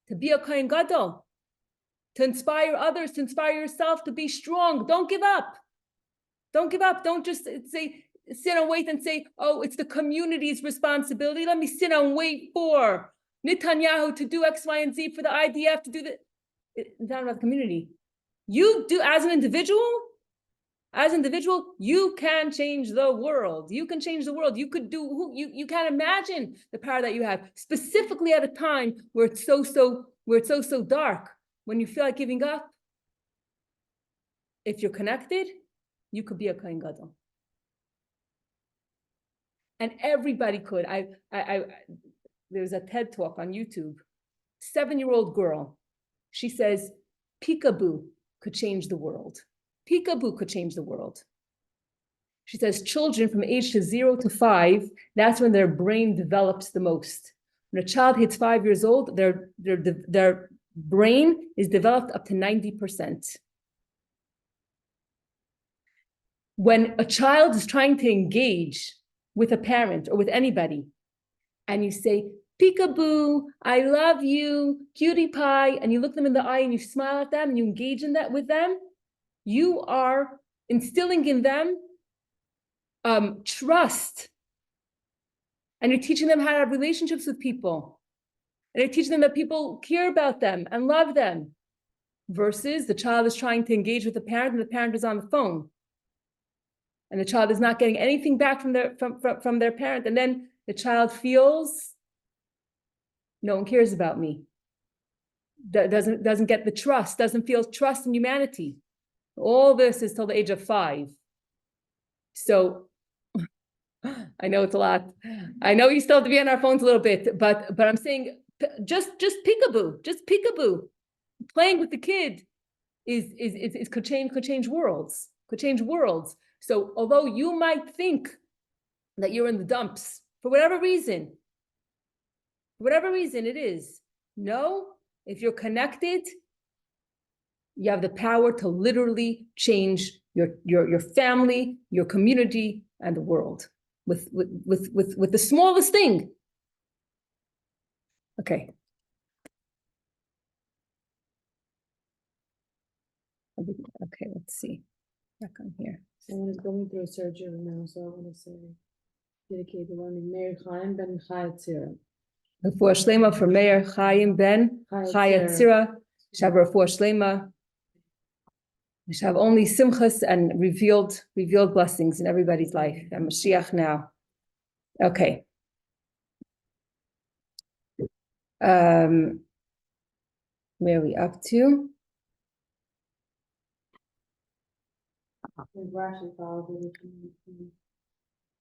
to be a Kohen Gadol, to inspire others, to inspire yourself, to be strong. Don't give up. Don't give up. Don't just sit and wait and say, oh, it's the community's responsibility. Let me sit and wait for Netanyahu to do X, Y, and Z, for the IDF to do that. It's not about the community. You do, as an individual, you can change the world. You can change the world. You could do, you can't imagine the power that you have, specifically at a time where it's so dark, when you feel like giving up. If you're connected, you could be a Kohen Gadol. And everybody could. There was a TED talk on YouTube, 7-year-old girl. She says, peekaboo could change the world. Peekaboo could change the world. She says children from age 0 to 5, that's when their brain develops the most. When a child hits 5 years old, their brain is developed up to 90%. When a child is trying to engage with a parent or with anybody, and you say, peekaboo, I love you, cutie pie, and you look them in the eye and you smile at them and you engage in that with them, you are instilling in them trust. And you're teaching them how to have relationships with people. And you're teaching them that people care about them and love them. Versus the child is trying to engage with the parent and the parent is on the phone. And the child is not getting anything back from their parent. And then the child feels, no one cares about me. Doesn't get the trust, doesn't feel trust in humanity. All this is till the age of 5. So I know it's a lot. I know you still have to be on our phones a little bit, but I'm saying just peekaboo. Playing with the kid could change worlds. So although you might think that you're in the dumps for whatever reason it is, no, if you're connected, you have the power to literally change your family, your community, and the world with the smallest thing. Okay. Okay, let's see. Back on here. Someone is going through a surgery now, so I want to say, dedicate the one in Meir Chaim ben Chayatzira. Refuah Shlema for Meir Chaim ben Chayatzira. Shav Refuah Shlema. We shall have only simchas and revealed blessings in everybody's life. And Mashiach now. Okay. Where are we up to?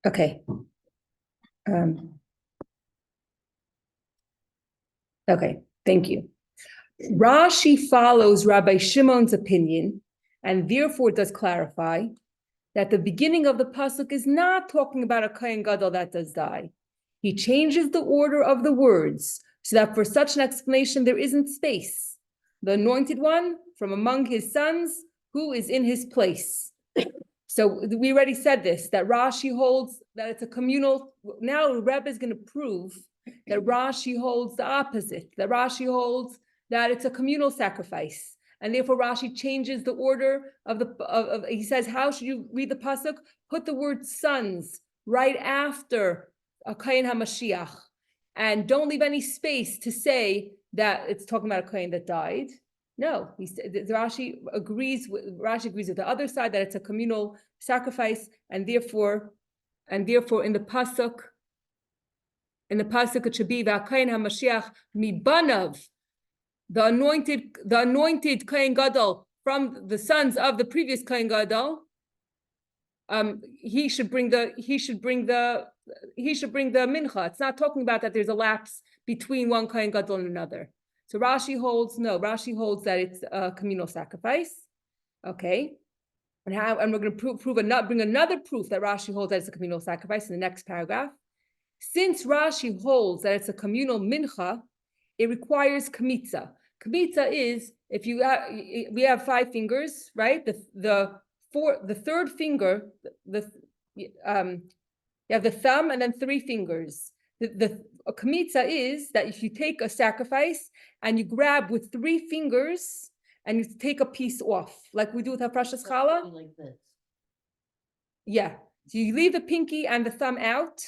Okay. Okay, thank you. Rashi follows Rabbi Shimon's opinion and therefore does clarify that the beginning of the pasuk is not talking about a Kohen Gadol that does die. He changes the order of the words so that for such an explanation there isn't space. The anointed one from among his sons who is in his place. So we already said this, that Rashi holds that it's a communal. Now Rebbe is going to prove that Rashi holds the opposite, that Rashi holds that it's a communal sacrifice. And therefore Rashi changes the order of he says, how should you read the pasuk? Put the word sons right after a Kohen HaMashiach. And don't leave any space to say that it's talking about a Kohen that died. No, Rashi agrees with the other side that it's a communal sacrifice, and therefore in the pasuk it should be V'Kohen HaMashiach mibanav, the anointed Kohen Gadol from the sons of the previous Kohen Gadol. He should bring the mincha. It's not talking about that there's a lapse between one Kohen Gadol and another. So Rashi holds that it's a communal sacrifice. Okay. And we're going to bring another proof that Rashi holds that it's a communal sacrifice in the next paragraph. Since Rashi holds that it's a communal mincha, it requires kmitza. Kmitza is we have 5 fingers, right? The third finger, you have the thumb and then 3 fingers. A kmitza is that if you take a sacrifice and you grab with 3 fingers and you take a piece off, like we do with Hafrashas Challah. Like this. Yeah, so you leave the pinky and the thumb out,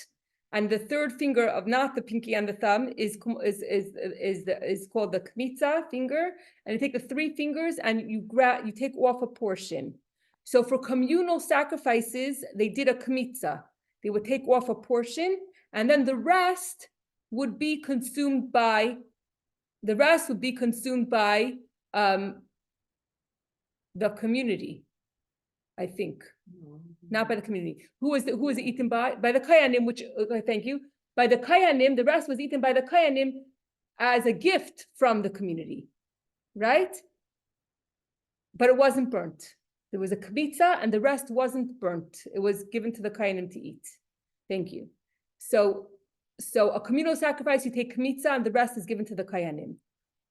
and the third finger of not the pinky and the thumb is called the kmitza finger, and you take the 3 fingers and you take off a portion. So for communal sacrifices, they did a kmitza. They would take off a portion, and then the rest would be consumed by the community, I think. Not by the community. Who was it eaten by? By the Kayanim, which, thank you. By the Kayanim, the rest was eaten by the Kayanim as a gift from the community, right? But it wasn't burnt. There was a kmitza and the rest wasn't burnt. It was given to the Kayanim to eat. Thank you. So a communal sacrifice, you take kmitza and the rest is given to the Kayanim.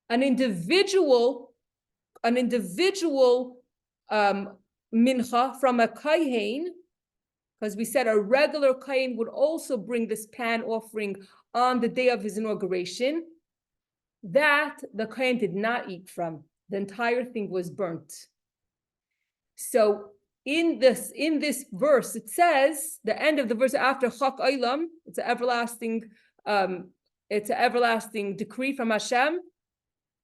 An individual mincha from a kayin, because we said a regular kayin would also bring this pan offering on the day of his inauguration, that the kayin did not eat from. The entire thing was burnt. So in this verse, it says, the end of the verse after Chak Olam, it's an everlasting decree from Hashem.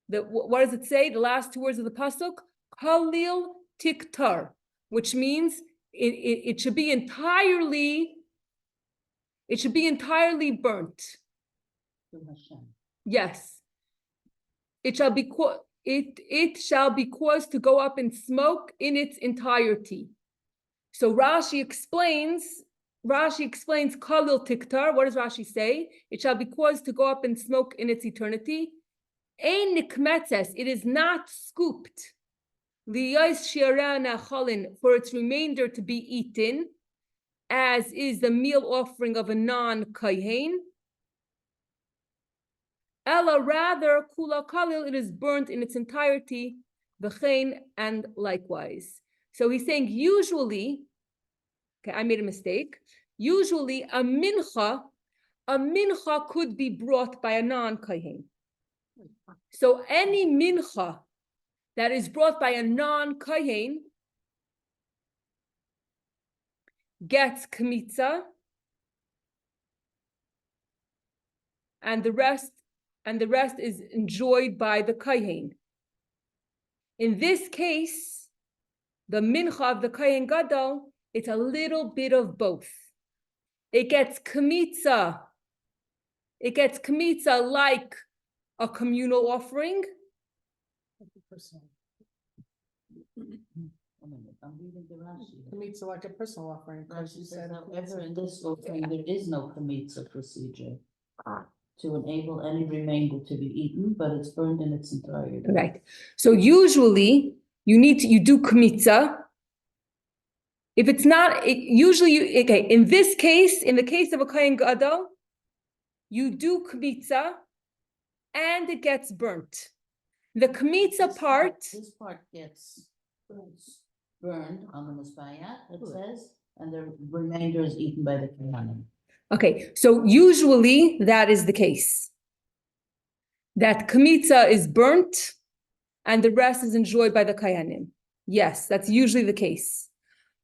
What does it say? The last 2 words of the pasuk, Kalil Tiktar, which means it should be entirely burnt. Yes. It shall be it shall be caused to go up in smoke in its entirety. So Rashi explains Kalil Tiktar. What does Rashi say? It shall be caused to go up in smoke in its eternity. Ein nikmetzes, it is not scooped. Liyos shiarana cholin, for its remainder to be eaten, as is the meal offering of a non-kohen. Ella, rather, kula kalil, it is burnt in its entirety, v'chein, and likewise. So he's saying usually, okay, I made a mistake. Usually a mincha could be brought by a non-kohen. So any mincha that is brought by a non-kohen gets kmitza, and the rest is enjoyed by the kohen. In this case, the mincha of the kohen gadol, it's a little bit of both. It gets kmitza like a communal offering. I'm reading the Rashi. Kamitza like a personal offering. because Rashi you says, said however, in this offering, there is no kamitza procedure to enable any remainder to be eaten, but it's burned in its entirety. Right. So usually you do kmitza. If it's not, in this case, in the case of a kohen gadol, you do kmitza and it gets burnt. The kmitza part, This part gets burned on the Mizbeach, it says, and the remainder is eaten by the Kohanim. okay, so usually that is the case. That kmitza is burnt and the rest is enjoyed by the kohanim. Yes, that's usually the case.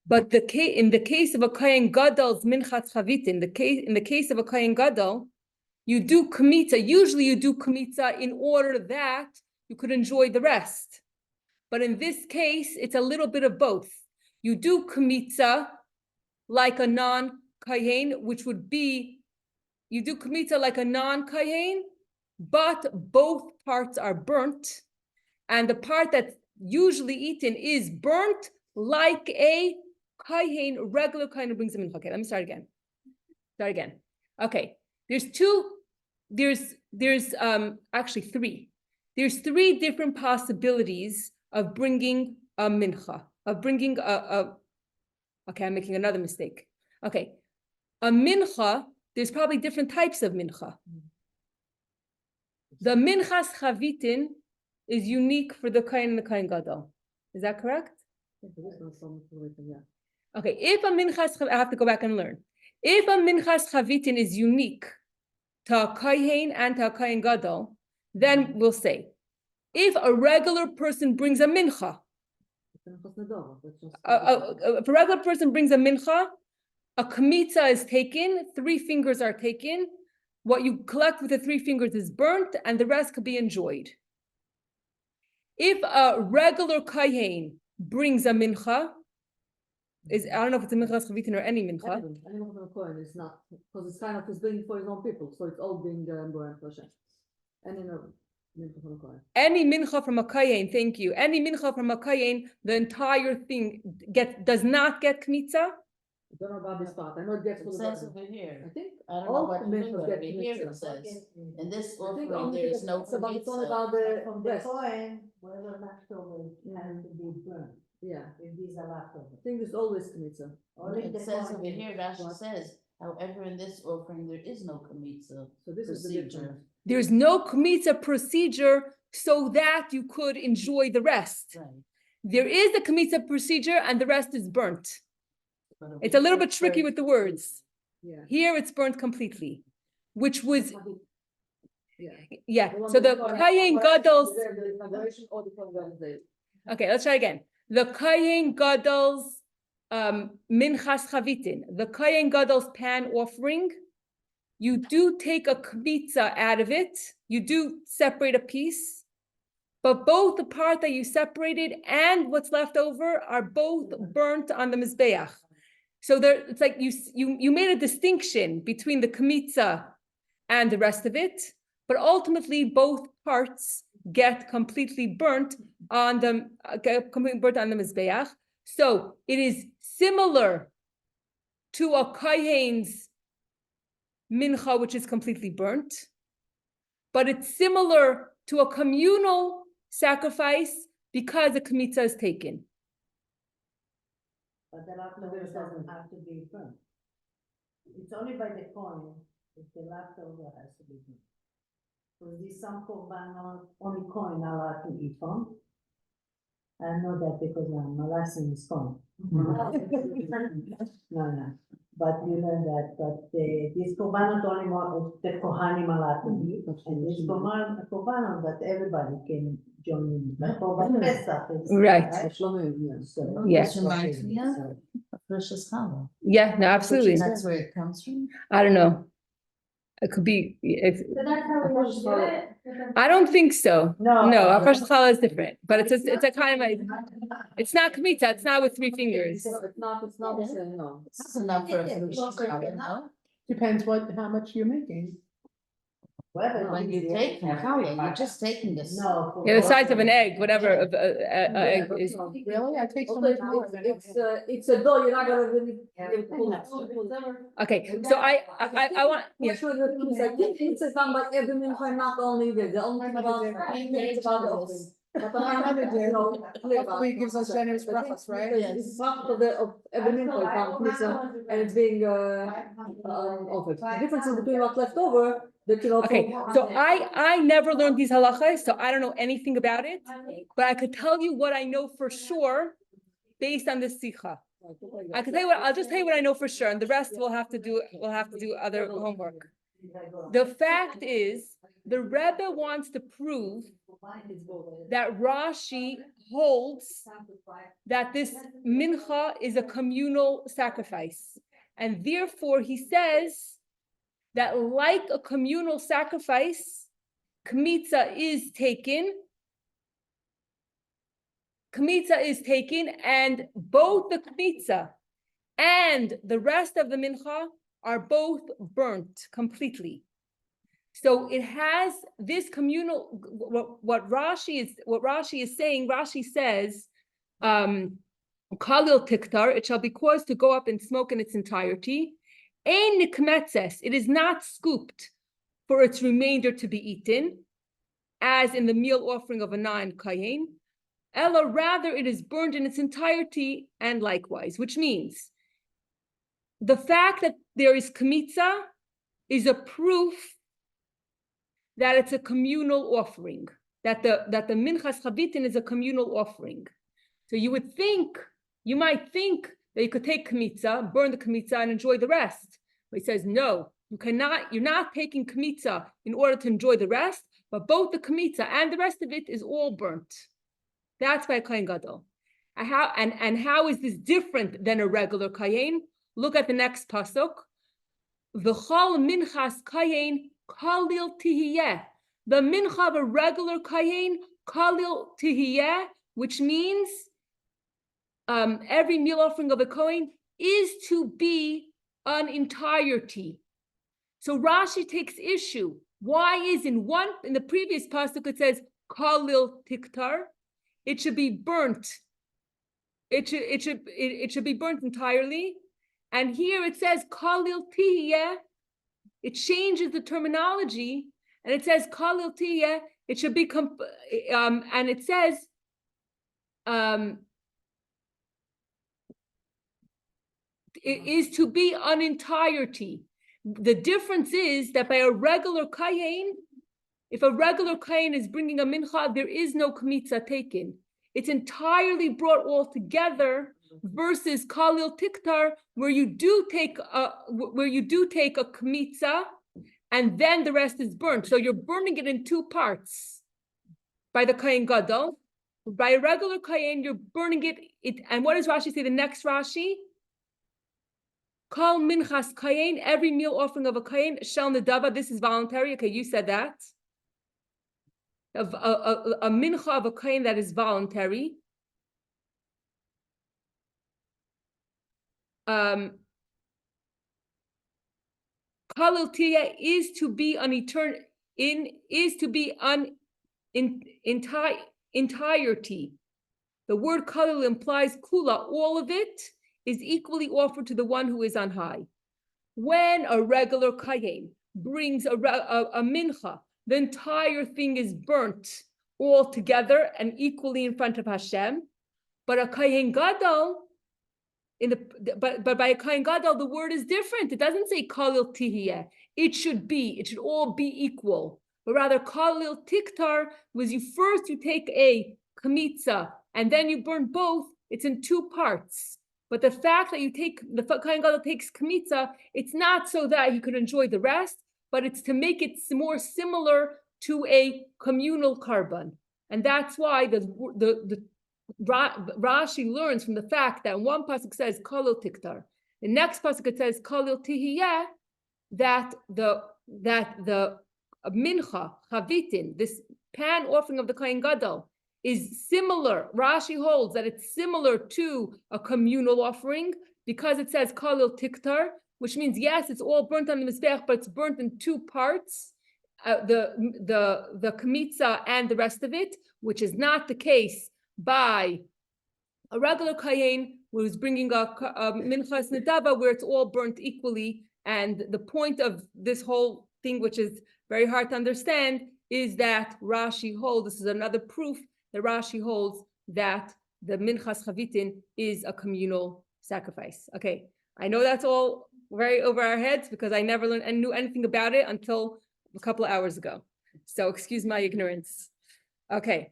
But in the case of a kohen gadol's minchat chavit, in the case of a kohen gadol, you do kmitza. Usually you do kmitza in order that you could enjoy the rest. But in this case, it's a little bit of both. You do kmitza like a non-kohen, which would be, you do kmitza like a non-kohen, but both parts are burnt. And the part that's usually eaten is burnt like a kohen, regular kohen brings them in. Okay, let me start again. Okay, there's actually three. There's three different possibilities of bringing a mincha, okay, I'm making another mistake. Okay, a mincha, there's probably different types of mincha. The minchas chavitin is unique for the kohen and the kohen gadol. Is that correct? Okay, if a minchas, I have to go back and learn. If a minchas chavitin is unique to a kohen and to a kohen gadol, then we'll say, if a regular person brings a mincha, if a regular person brings a mincha, a kmitza is taken, 3 fingers are taken, what you collect with the 3 fingers is burnt, and the rest could be enjoyed. If a regular kohen brings a mincha, I don't know if it's a minchas chavitin or any mincha. Any mincha from a coin is not, because it's kind of, it's being for his own people, so it's all being burned for Hashem. And in a mincha from a coin. Any mincha from a kohen, thank you. Any mincha from a kohen, the entire thing does not get kmitza. I don't know about this part, I know it gets It for the says burden. over here, I think I don't know all what you minchas mean, but get over here it kmitza. says, in this I think offering, only there is because no it's about, it's all kamitza. about the From the rest. coin, whatever leftover has to be burned, Yeah, if these are leftover. I think there's always kmitza. Only It the says coin over is- here, Rashi says, however, in this offering, there is no kamitza So this is the procedure. difference. There's no kmitza procedure so that you could enjoy the rest. Right. There is a kmitza procedure and the rest is burnt. But over It's a little here, bit tricky with the words. Yeah, Here it's burnt completely, which was, yeah. yeah. one So the that- kohen gadol's, The evaluation or the coin. okay, let's try again. The kohen gadol's minchas chavitin, the kohen gadol's pan offering, you do take a kmitza out of it. You do separate a piece, but both the part that you separated and what's left over are both burnt on the mizbeach. So there, it's like you made a distinction between the kmitza and the rest of it, but ultimately both parts get completely burnt on the Mizbeach. So it is similar to a Kayen's mincha, which is completely burnt, but it's similar to a communal sacrifice because the kmitza is taken. But the leftover doesn't have to be burnt. It's only by the coin if the leftover has to be burnt. So there's some korban only coin allowed to eat from. I know that because my lesson is coin. No, but you learn that, but this korban not only more the kohanim allowed to eat, and this korban that everybody can join in. The korban Pesach is. Right. So. Yeah. This reminds me of precious challah. Yeah, no, absolutely. That's where it comes from. I don't know. It could be. But that's how we should do it. I don't think so. No. No, a fresh challah is different, but it's a kind of it's not kmitza. It's not with 3 fingers. It's not the same, no. This is enough for a precious challah, no? Depends how much you're making. When you take challah, you're just taking this. No. Yeah, the size of an egg, whatever egg is. Really? I take so much more than. It's a dough, you're not gonna really. Okay, so I want. Yeah. It's done by every mincha, not only the only thing about it's about the offering. But Another day, clear about hopefully he gives us generous brachas, right? It's part of every mincha, and it's being offered. The difference is between what's left over, that you know. Okay, so I never learned these halachas, so I don't know anything about it, but I could tell you what I know for sure based on this sikha. I can tell you I'll just tell you what I know for sure, and the rest we'll have to do other homework. The fact is, the Rebbe wants to prove that Rashi holds that this mincha is a communal sacrifice, and therefore he says that like a communal sacrifice, kmitza is taken, and both the kmitza and the rest of the mincha are both burnt completely. So it has this communal, what Rashi is saying, Rashi says, Kalil tiktar, it shall be caused to go up in smoke in its entirety. Ein nikmetzes, it is not scooped for its remainder to be eaten, as in the meal offering of a non-kayin. Ella, rather it is burned in its entirety and likewise, which means the fact that there is kmitza is a proof that it's a communal offering, that the minchas chavitin is a communal offering. So you might think that you could take kmitza, burn the kmitza, and enjoy the rest. But he says, no, you're not taking kmitza in order to enjoy the rest, but both the kmitza and the rest of it is all burnt. That's by Kohen Gadol. How is this different than a regular kayin? Look at the next pasuk. V'chol minchas kayin kalil tihiyeh. The mincha of a regular kayin kalil tihiyeh, which means every meal offering of a kohen is to be an entirety. So Rashi takes issue. Why is in the previous pasuk it says kalil tiktar? It should be burnt. It should be burnt entirely. And here it says kalil tihiyeh. It changes the terminology, and it says kalil tihiyeh. It should be and it says it is to be an entirety. The difference is that by a regular kayin, if a regular kayin is bringing a mincha, there is no kmitza taken. It's entirely brought all together versus kalil tiktar, where you do take a kmitza, and then the rest is burnt. So you're burning it in 2 parts. By the kayin gadol, by a regular kayin, you're burning it. And what does Rashi say? The next Rashi. Kol minchas kayin, every meal offering of a kayin, shel nedava, this is voluntary. Okay, you said that. A mincha of a kayin that is voluntary. Kalil tiyeh is to be an entirety. The word kalil implies kula, all of it is equally offered to the one who is on high. When a regular kayin brings a mincha, the entire thing is burnt all together and equally in front of Hashem. But a kayin gadol, but by a kayin gadol, the word is different. It doesn't say kalil tihiyeh. It should all be equal. But rather, kalil tiktar was you take a kamitza and then you burn both. It's in two parts. But the fact that the kayin gadol takes kamitza, it's not so that he could enjoy the rest, but it's to make it more similar to a communal karban. And that's why the Rashi learns from the fact that one pasuk says kalil tiktar, the next pasuk it says kalil tihiyeh, that the mincha chavitin, this pan offering of the kayin gadol, is similar. Rashi holds that it's similar to a communal offering because it says kalil tiktar, which means yes, it's all burnt on the mizbeach, but it's burnt in two parts, the kamitza and the rest of it, which is not the case by a regular kayin who's bringing a minchas nedava where it's all burnt equally. And the point of this whole thing, which is very hard to understand, is that Rashi holds, this is another proof that Rashi holds that the minchas chavitin is a communal sacrifice. Okay, I know that's all very over our heads because I never learned and knew anything about it until a couple of hours ago. So excuse my ignorance. Okay.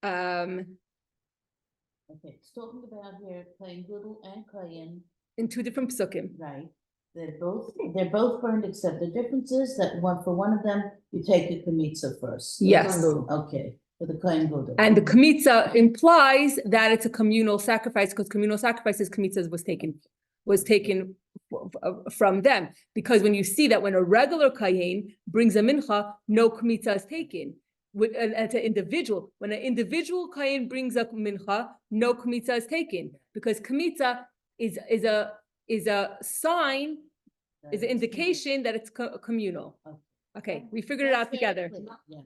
Okay, it's talking about here kayin gadol and kayin. In two different psukim. Right. They're both burned, except the difference is that for one of them, you take the kamitza first. Yes. Okay, for the kayin gadol. And the kamitza implies that it's a communal sacrifice because communal sacrifices, kamitza was taken from them. Because when you see that when a regular kayin brings a mincha, no kamitza is taken. As an individual, when an individual kayin brings a mincha, no kamitza is taken because kamitza is a sign, is an indication that it's communal. Okay, we figured it out together.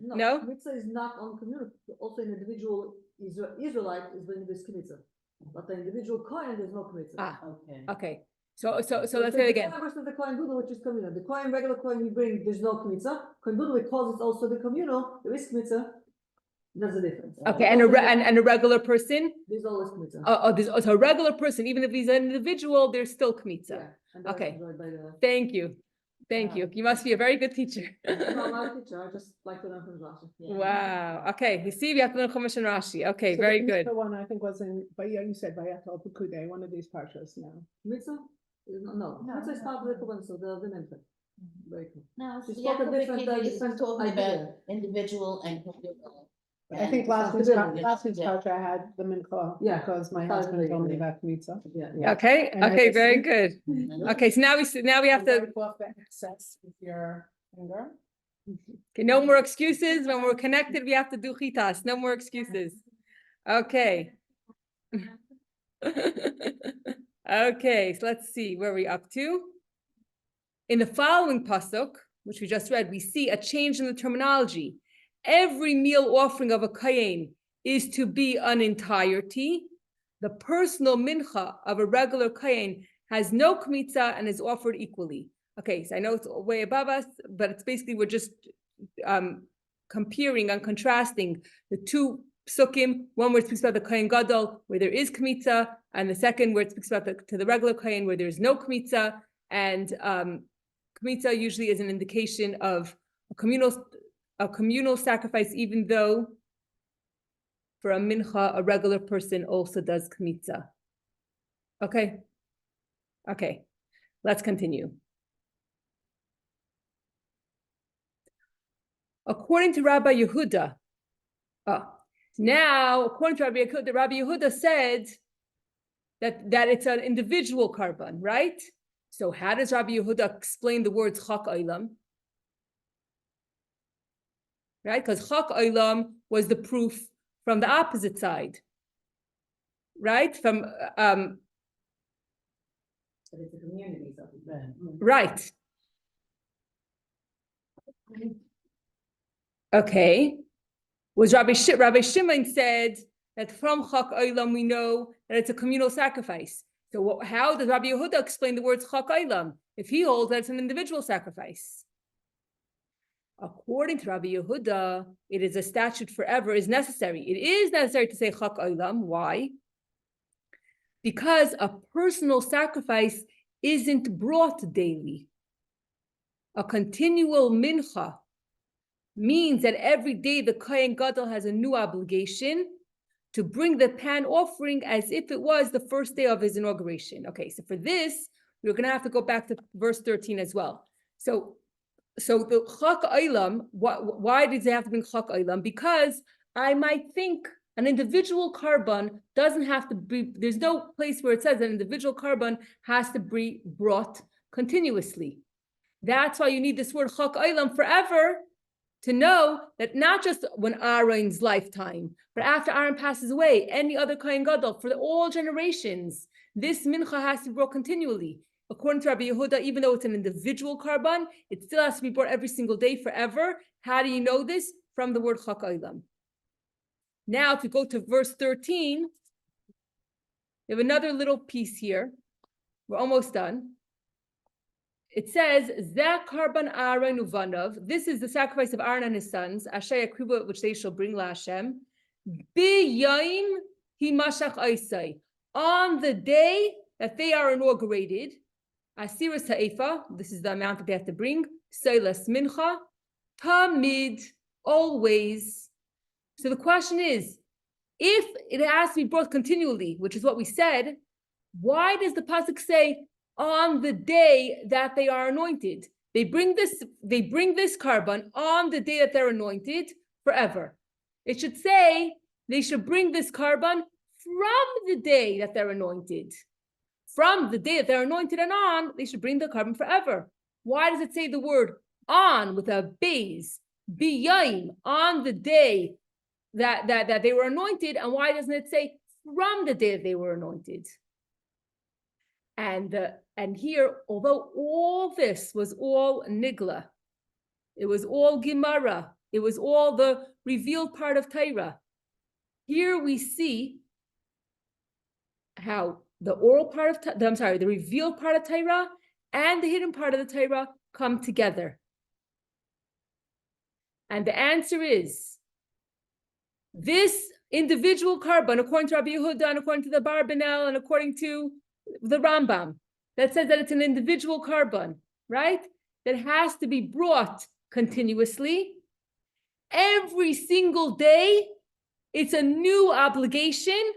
No? Mitzvah is not on community. Also, an individual Israelite is bringing this mitzvah, but the individual Kohen there's no mitzvah. Okay. So let's say it again. Versus the Kohen Gadol, which is communal. The Kohen regular Kohen you bring, there's no mitzvah. Kohen Gadol, because it's also the communal, there is mitzvah. That's the difference. Okay, and a regular person. There's always mitzvah. So a regular person, even if he's an individual, there's still kmitza. Yeah, okay. Thank you. You must be a very good teacher. I'm not a teacher. I just like to learn from Rashi. Yeah. Wow. Okay. You see, we have to learn Chumash and Rashi. Okay, so very good. The one I think was in, but yeah, you said Vayatal Pekude, one of these parshas now. Mitzvah? No. Mitzvah is not the one, so the mentor. Very cool. No, She spoke a different talking about individual and communal. I think last week's parsha I had the mincha, because my husband told me about mitzvah. Yeah. Okay. Okay. Very good. Okay. So now we have to wipe off the excess with your finger. Okay. No more excuses. When we're connected, we have to do chitas. No more excuses. Okay. Okay. So let's see where we're up to. In the following pasuk, which we just read, we see a change in the terminology. Every meal offering of a kayin is to be an entirety. The personal mincha of a regular kayin has no kmitza and is offered equally. Okay, so I know it's way above us, but it's basically we're just comparing and contrasting the two psukim, one where it speaks about the kayin gadol, where there is kmitza, and the second where it speaks about the regular kayin, where there is no kmitza. And kmitza usually is an indication of a communal sacrifice, even though for a mincha, a regular person also does kmitza. Okay. Let's continue. According to Rabbi Yehuda, according to Rabbi Yehuda said that it's an individual karban, right? So how does Rabbi Yehuda explain the words chak olam? Right, because chak olam was the proof from the opposite side, right? From But it's a community, so right. Okay. Rabbi Shimon said that from Chak Olam we know that it's a communal sacrifice. So how does Rabbi Yehuda explain the words Chak Olam if he holds that it's an individual sacrifice? According to Rabbi Yehuda, it is a statute forever is necessary. It is necessary to say Chak Olam. Why? Because a personal sacrifice isn't brought daily. A continual mincha means that every day the Kohen Gadol has a new obligation to bring the pan offering as if it was the first day of his inauguration. Okay, so for this, we're going to have to go back to verse 13 as well. So the Chak Olam, why does it have to bring Chak Olam? Because I might think an individual carbon doesn't have to be, there's no place where it says an individual carbon has to be brought continuously. That's why you need this word Chak Olam forever, to know that not just when Aaron's lifetime, but after Aaron passes away, any other Kohen Gadol, for all generations, this mincha has to be brought continually. According to Rabbi Yehuda, even though it's an individual carbon, it still has to be brought every single day forever. How do you know this? From the word Chak Olam. Now, if we go to verse 13, we have another little piece here. We're almost done. It says, Zeh karban Aaron uvanov. This is the sacrifice of Aaron and his sons, Asher Yakriba, which they shall bring la Hashem. B'yayim himashach oisai. On the day that they are inaugurated, Asiras ha'efa, this is the amount that they have to bring, Seilas mincha, tamid, always. So the question is, if it has to be brought continually, which is what we said, why does the pasuk say on the day that they are anointed? They bring this carbon on the day that they're anointed forever. It should say they should bring this carbon from the day that they're anointed. From the day that they're anointed and on, they should bring the carbon forever. Why does it say the word on with a beis, biyayim, on the day that they were anointed, and why doesn't it say from the day that they were anointed? And here, although all this was all nigla, it was all Gemara, it was all the revealed part of Torah, here we see how the oral part of the revealed part of Torah and the hidden part of the Torah come together. And the answer is, this individual carbon, according to Rabbi Yehuda and according to the Barbanel and according to the Rambam, that says that it's an individual carbon, right? That has to be brought continuously. Every single day, it's a new obligation.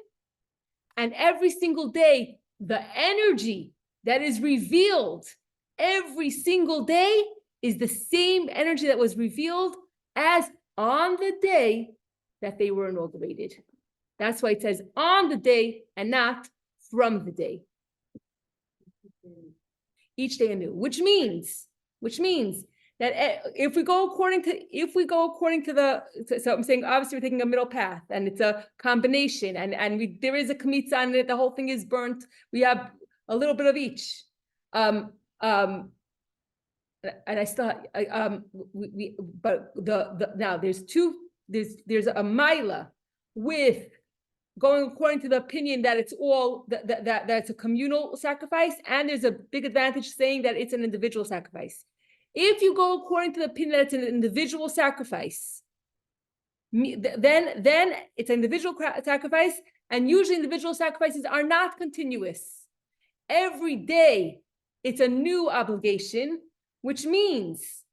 And every single day, the energy that is revealed every single day is the same energy that was revealed as on the day that they were inaugurated. That's why it says on the day and not from the day. Each day anew, which means that if we go according to the, so I'm saying obviously we're taking a middle path and it's a combination and there is a kamitza on it, the whole thing is burnt. We have a little bit of each. And I still but now there's a mila with going according to the opinion that it's all that it's a communal sacrifice, and there's a big advantage saying that it's an individual sacrifice. If you go according to the opinion that it's an individual sacrifice, then it's an individual sacrifice, and usually individual sacrifices are not continuous. Every day it's a new obligation, which means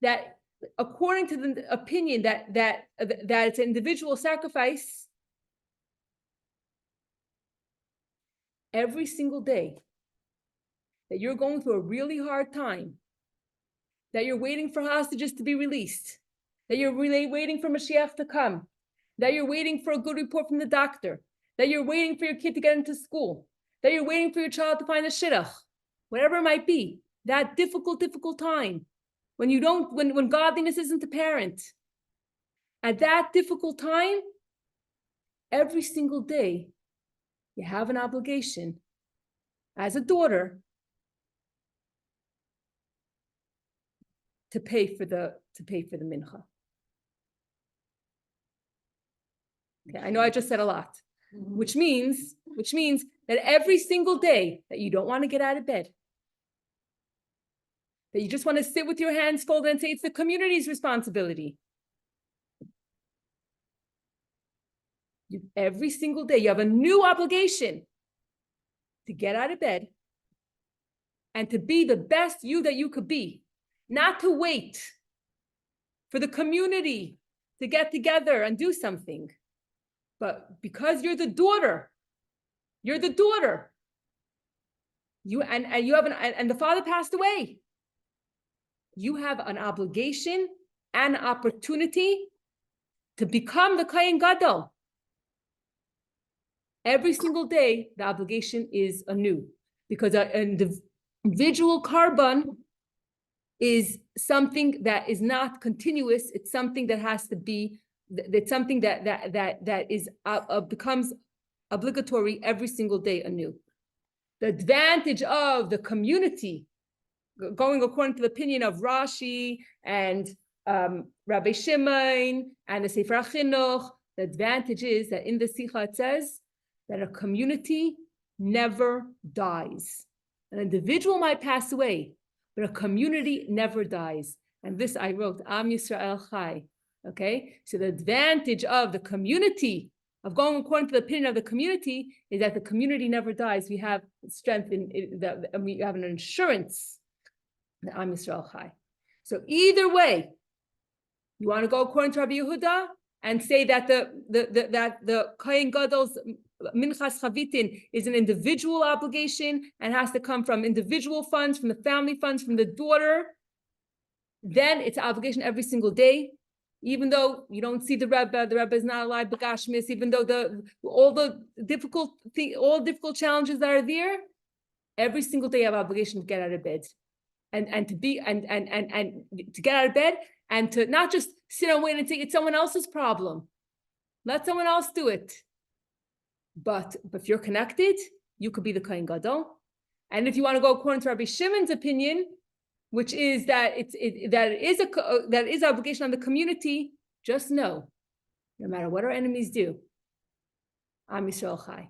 that according to the opinion that it's an individual sacrifice, every single day that you're going through a really hard time, that you're waiting for hostages to be released, that you're really waiting for Mashiach to come, that you're waiting for a good report from the doctor, that you're waiting for your kid to get into school, that you're waiting for your child to find a shidduch, whatever it might be, that difficult time, when godliness isn't apparent, at that difficult time, every single day, you have an obligation as a daughter to pay for the mincha. Okay, I know I just said a lot, which means that every single day that you don't want to get out of bed, that you just want to sit with your hands folded and say it's the community's responsibility. Every single day you have a new obligation to get out of bed and to be the best you that you could be, not to wait for the community to get together and do something. But because you're the daughter, you and you have and the father passed away. You have an obligation and opportunity to become the Kohen Gadol. Every single day, the obligation is anew, because an individual carbon is something that is not continuous. It's something that has to be. It's something that is becomes obligatory every single day anew. The advantage of the community, going according to the opinion of Rashi and Rabbi Shimon and the Sefer HaChinuch, the advantage is that in the Sikha it says that a community never dies. An individual might pass away, but a community never dies. And this I wrote, Am Yisrael Chai. Okay, so the advantage of the community, of going according to the opinion of the community, is that the community never dies. We have strength and we have an insurance that Am Yisrael Chai. So either way, you want to go according to Rabbi Yehuda and say that the Kohen Gadol's Minchas Chavitin is an individual obligation and has to come from individual funds, from the family funds, from the daughter, then it's an obligation every single day. Even though you don't see the Rebbe is not alive, Begashmis, even though all the difficult challenges that are there, every single day you have an obligation to get out of bed. And to be and to get out of bed and to not just sit and wait and think it's someone else's problem. Let someone else do it. But if you're connected, you could be the Kohen Gadol. And if you want to go according to Rabbi Shimon's opinion, which is that that is obligation on the community, just know, no matter what our enemies do, Am Yisrael Chai.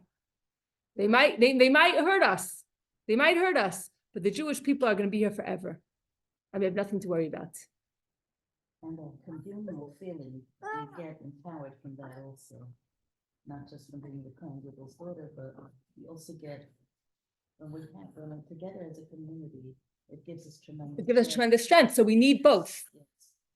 They might hurt us. They might hurt us, but the Jewish people are going to be here forever. And we have nothing to worry about. And a communal feeling, you get empowered from that also. Not just from being the Kohen Gadol's daughter, but you also get, when we have together as a community, it gives us tremendous strength. So we need both. Yes.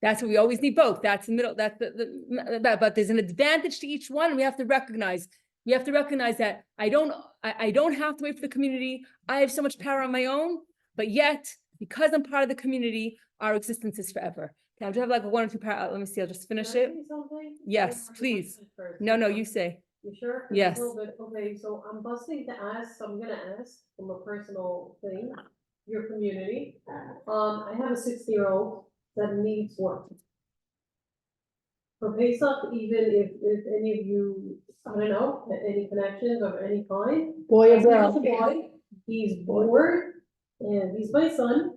That's what we always need both. That's the middle. That's but there's an advantage to each one. We have to recognize. We have to recognize that I don't have to wait for the community. I have so much power on my own, but yet because I'm part of the community, our existence is forever. Okay, I'll just have like 1 or 2 paragraphs. Let me see. I'll just finish Can I it. say something? Yes, please. No, No, you say. You sure? Yes. Okay, so I'm busting to ask, so I'm gonna ask from a personal thing, your community. I have a 60-year-old that needs work. For Pesach, even if any of you, I don't know, any connections of any kind. Boy or He's girl? a boy, he's bored, and he's my son,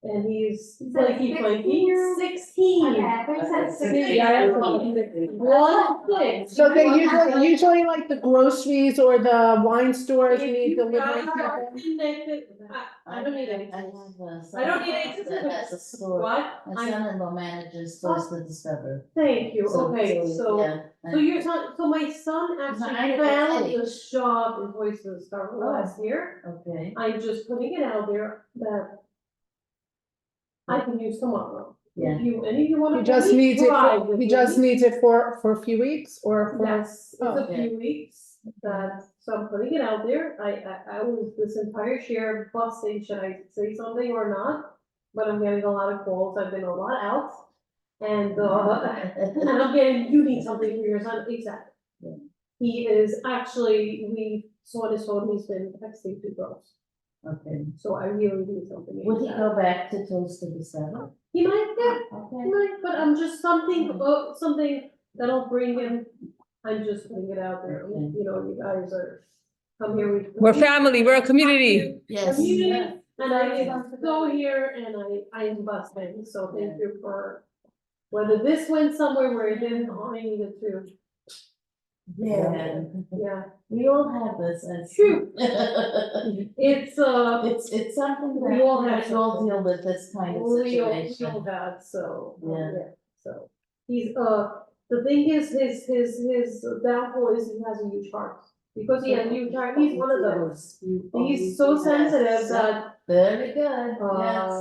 and he's flaky. 16. Okay, I thought you said 16. Yeah, One thing. So they usually like the groceries or the wine stores need delivery people. I don't need any. I have a I don't need son any. that has a store. What? My son-in-law manages stores to Discover. Thank you, okay, so, yeah, so your son, so my son actually I found understand. this job in Voice of the Star last year. Okay. I'm just putting it out there that I can use tomorrow. Yeah. If you, any of you wanna. He just please needs it, drive with he just me. needs it for a few weeks or for. Yes, it's a Okay. few weeks, that, so I'm putting it out there, I was this entire share busting, should I say something or not? But I'm getting a lot of calls, I've been a lot out, and, and I'm getting, you need something for your son, exactly. Yeah. He is actually, we saw his phone, he's been texting 2 girls, Okay. so I really need something. Would he ASAP. go back to Toast to Discover? He might, yeah, he Okay. might, but I'm just something that'll bring him, I'm just putting it out there, Okay. you know, you guys are, come here, We're family. We're a community. Yes. Community, And I go here and I invest things, so thank you for, whether this went somewhere where it didn't, I needed to, Yeah, yeah. we all have this as. Phew. It's, It's, it's something We that all we have all something. deal with this kind of we all situation. had, so, Yeah. so. He's, the thing is, his downfall is he has a huge heart. Because he has a huge heart, he's one of those, he's so sensitive that, Very good, yes.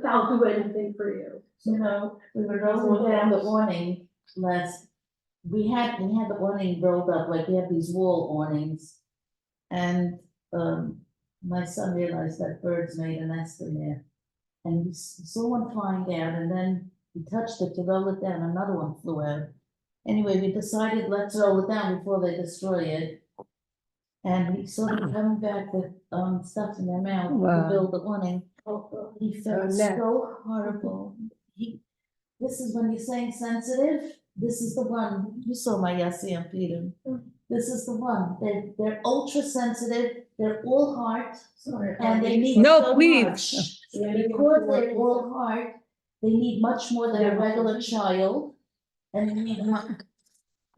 I'll do anything for you. You know, we were rolling down the awning we had the awning rolled up, like we have these wall awnings. And, my son realized that birds made a nest in there. And he saw one flying down, and then he touched it to roll it down, another one flew out. Anyway, we decided, let's roll it down before they destroy it. And we saw them coming back with, stuff in their mouth to Wow. build the awning. He felt net. so horrible. This is when you're saying sensitive, this is the one, you saw my Yassi and Peter. This is the one, they're ultra sensitive, they're all heart, and they need No, so please. much. Because they're all heart, they need much more than a regular child, and they need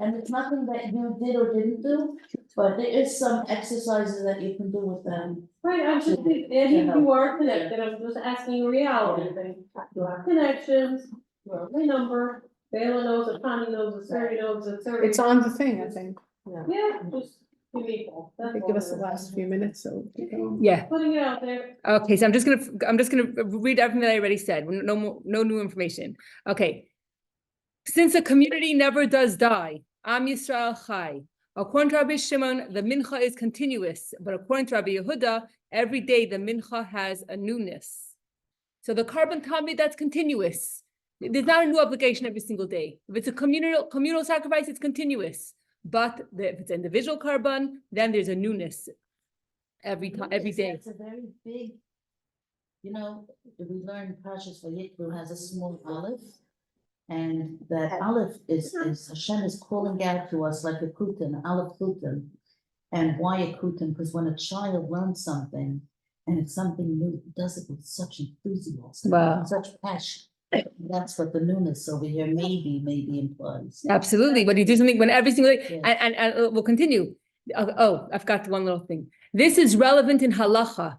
and it's nothing that you did or didn't do, but there is some exercises that you can do with them. Right, I'm just, you are connected, I'm just asking reality thing. You have connections, you have my number, Bayla knows it, Connie knows it, Sarah knows it, Sarah. It's on the thing, I think. Yeah, just be people. That's Give all us the it is. last few minutes, so. we can- Yeah. Putting it out there. Okay, so I'm just gonna read everything that I already said. No more, no new information. Okay. Since a community never does die, Am Yisrael Chai. According to Rabbi Shimon, the mincha is continuous, but according to Rabbi Yehuda, every day the mincha has a newness. So the carbon tamid, that's continuous. There's not a new obligation every single day. If it's a communal sacrifice, it's continuous. But if it's individual carbon, then there's a newness every time, every day. It's a very big, you know, we learned Parshas Vayikra has a small aleph. And that aleph is Hashem is calling out to us like a kutan, aleph kutan. And why a kutan? Because when a child learns something and it's something new, it does it with such enthusiasm, Wow. such passion. That's what the newness over here maybe implies. Absolutely, but you do something when every single day, Yes. and we'll continue. Oh, I've got one little thing. This is relevant in halacha.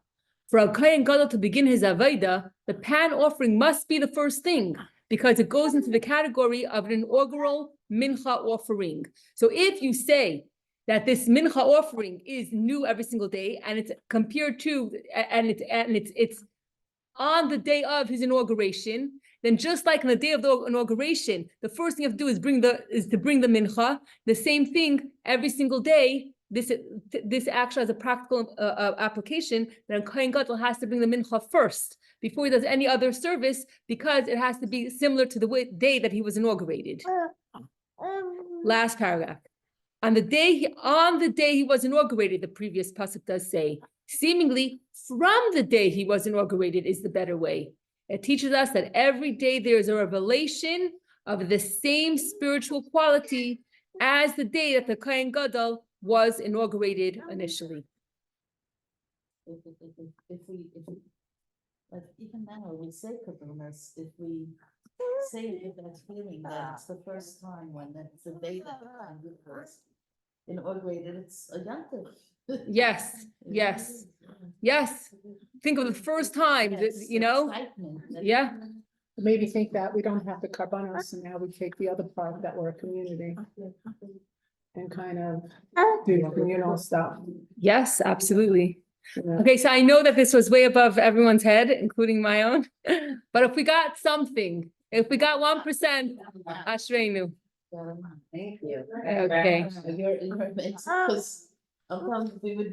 For a kohen gadol to begin his avodah, the pan offering must be the first thing because it goes into the category of an inaugural mincha offering. So if you say that this mincha offering is new every single day, and it's compared to, and it's on the day of his inauguration, then just like on the day of the inauguration, the first thing you have to do is to bring the mincha. The same thing every single day. This actually has a practical application that a kohen gadol has to bring the mincha first before he does any other service, because it has to be similar to the day that he was inaugurated. Last paragraph. On the day he was inaugurated, the previous pasuk does say, seemingly from the day he was inaugurated is the better way. It teaches us that every day there is a revelation of the same spiritual quality as the day that the kohen gadol was inaugurated initially. If we, like even now we say kavunas, if we say it with that feeling that it's the first time when it's the day that the was inaugurated, it's a yantiv. Yes, yes, yes. Think of the first time, you know? Yeah. Maybe think that we don't have the carbonos, and now we take the other part that we're a community. And kind of do communal stuff. Yes, absolutely. Yeah. Okay, so I know that this was way above everyone's head, including my own. But if we got something, if we got 1%, Ashreinu. Thank you. Okay. You're amazing, because we would be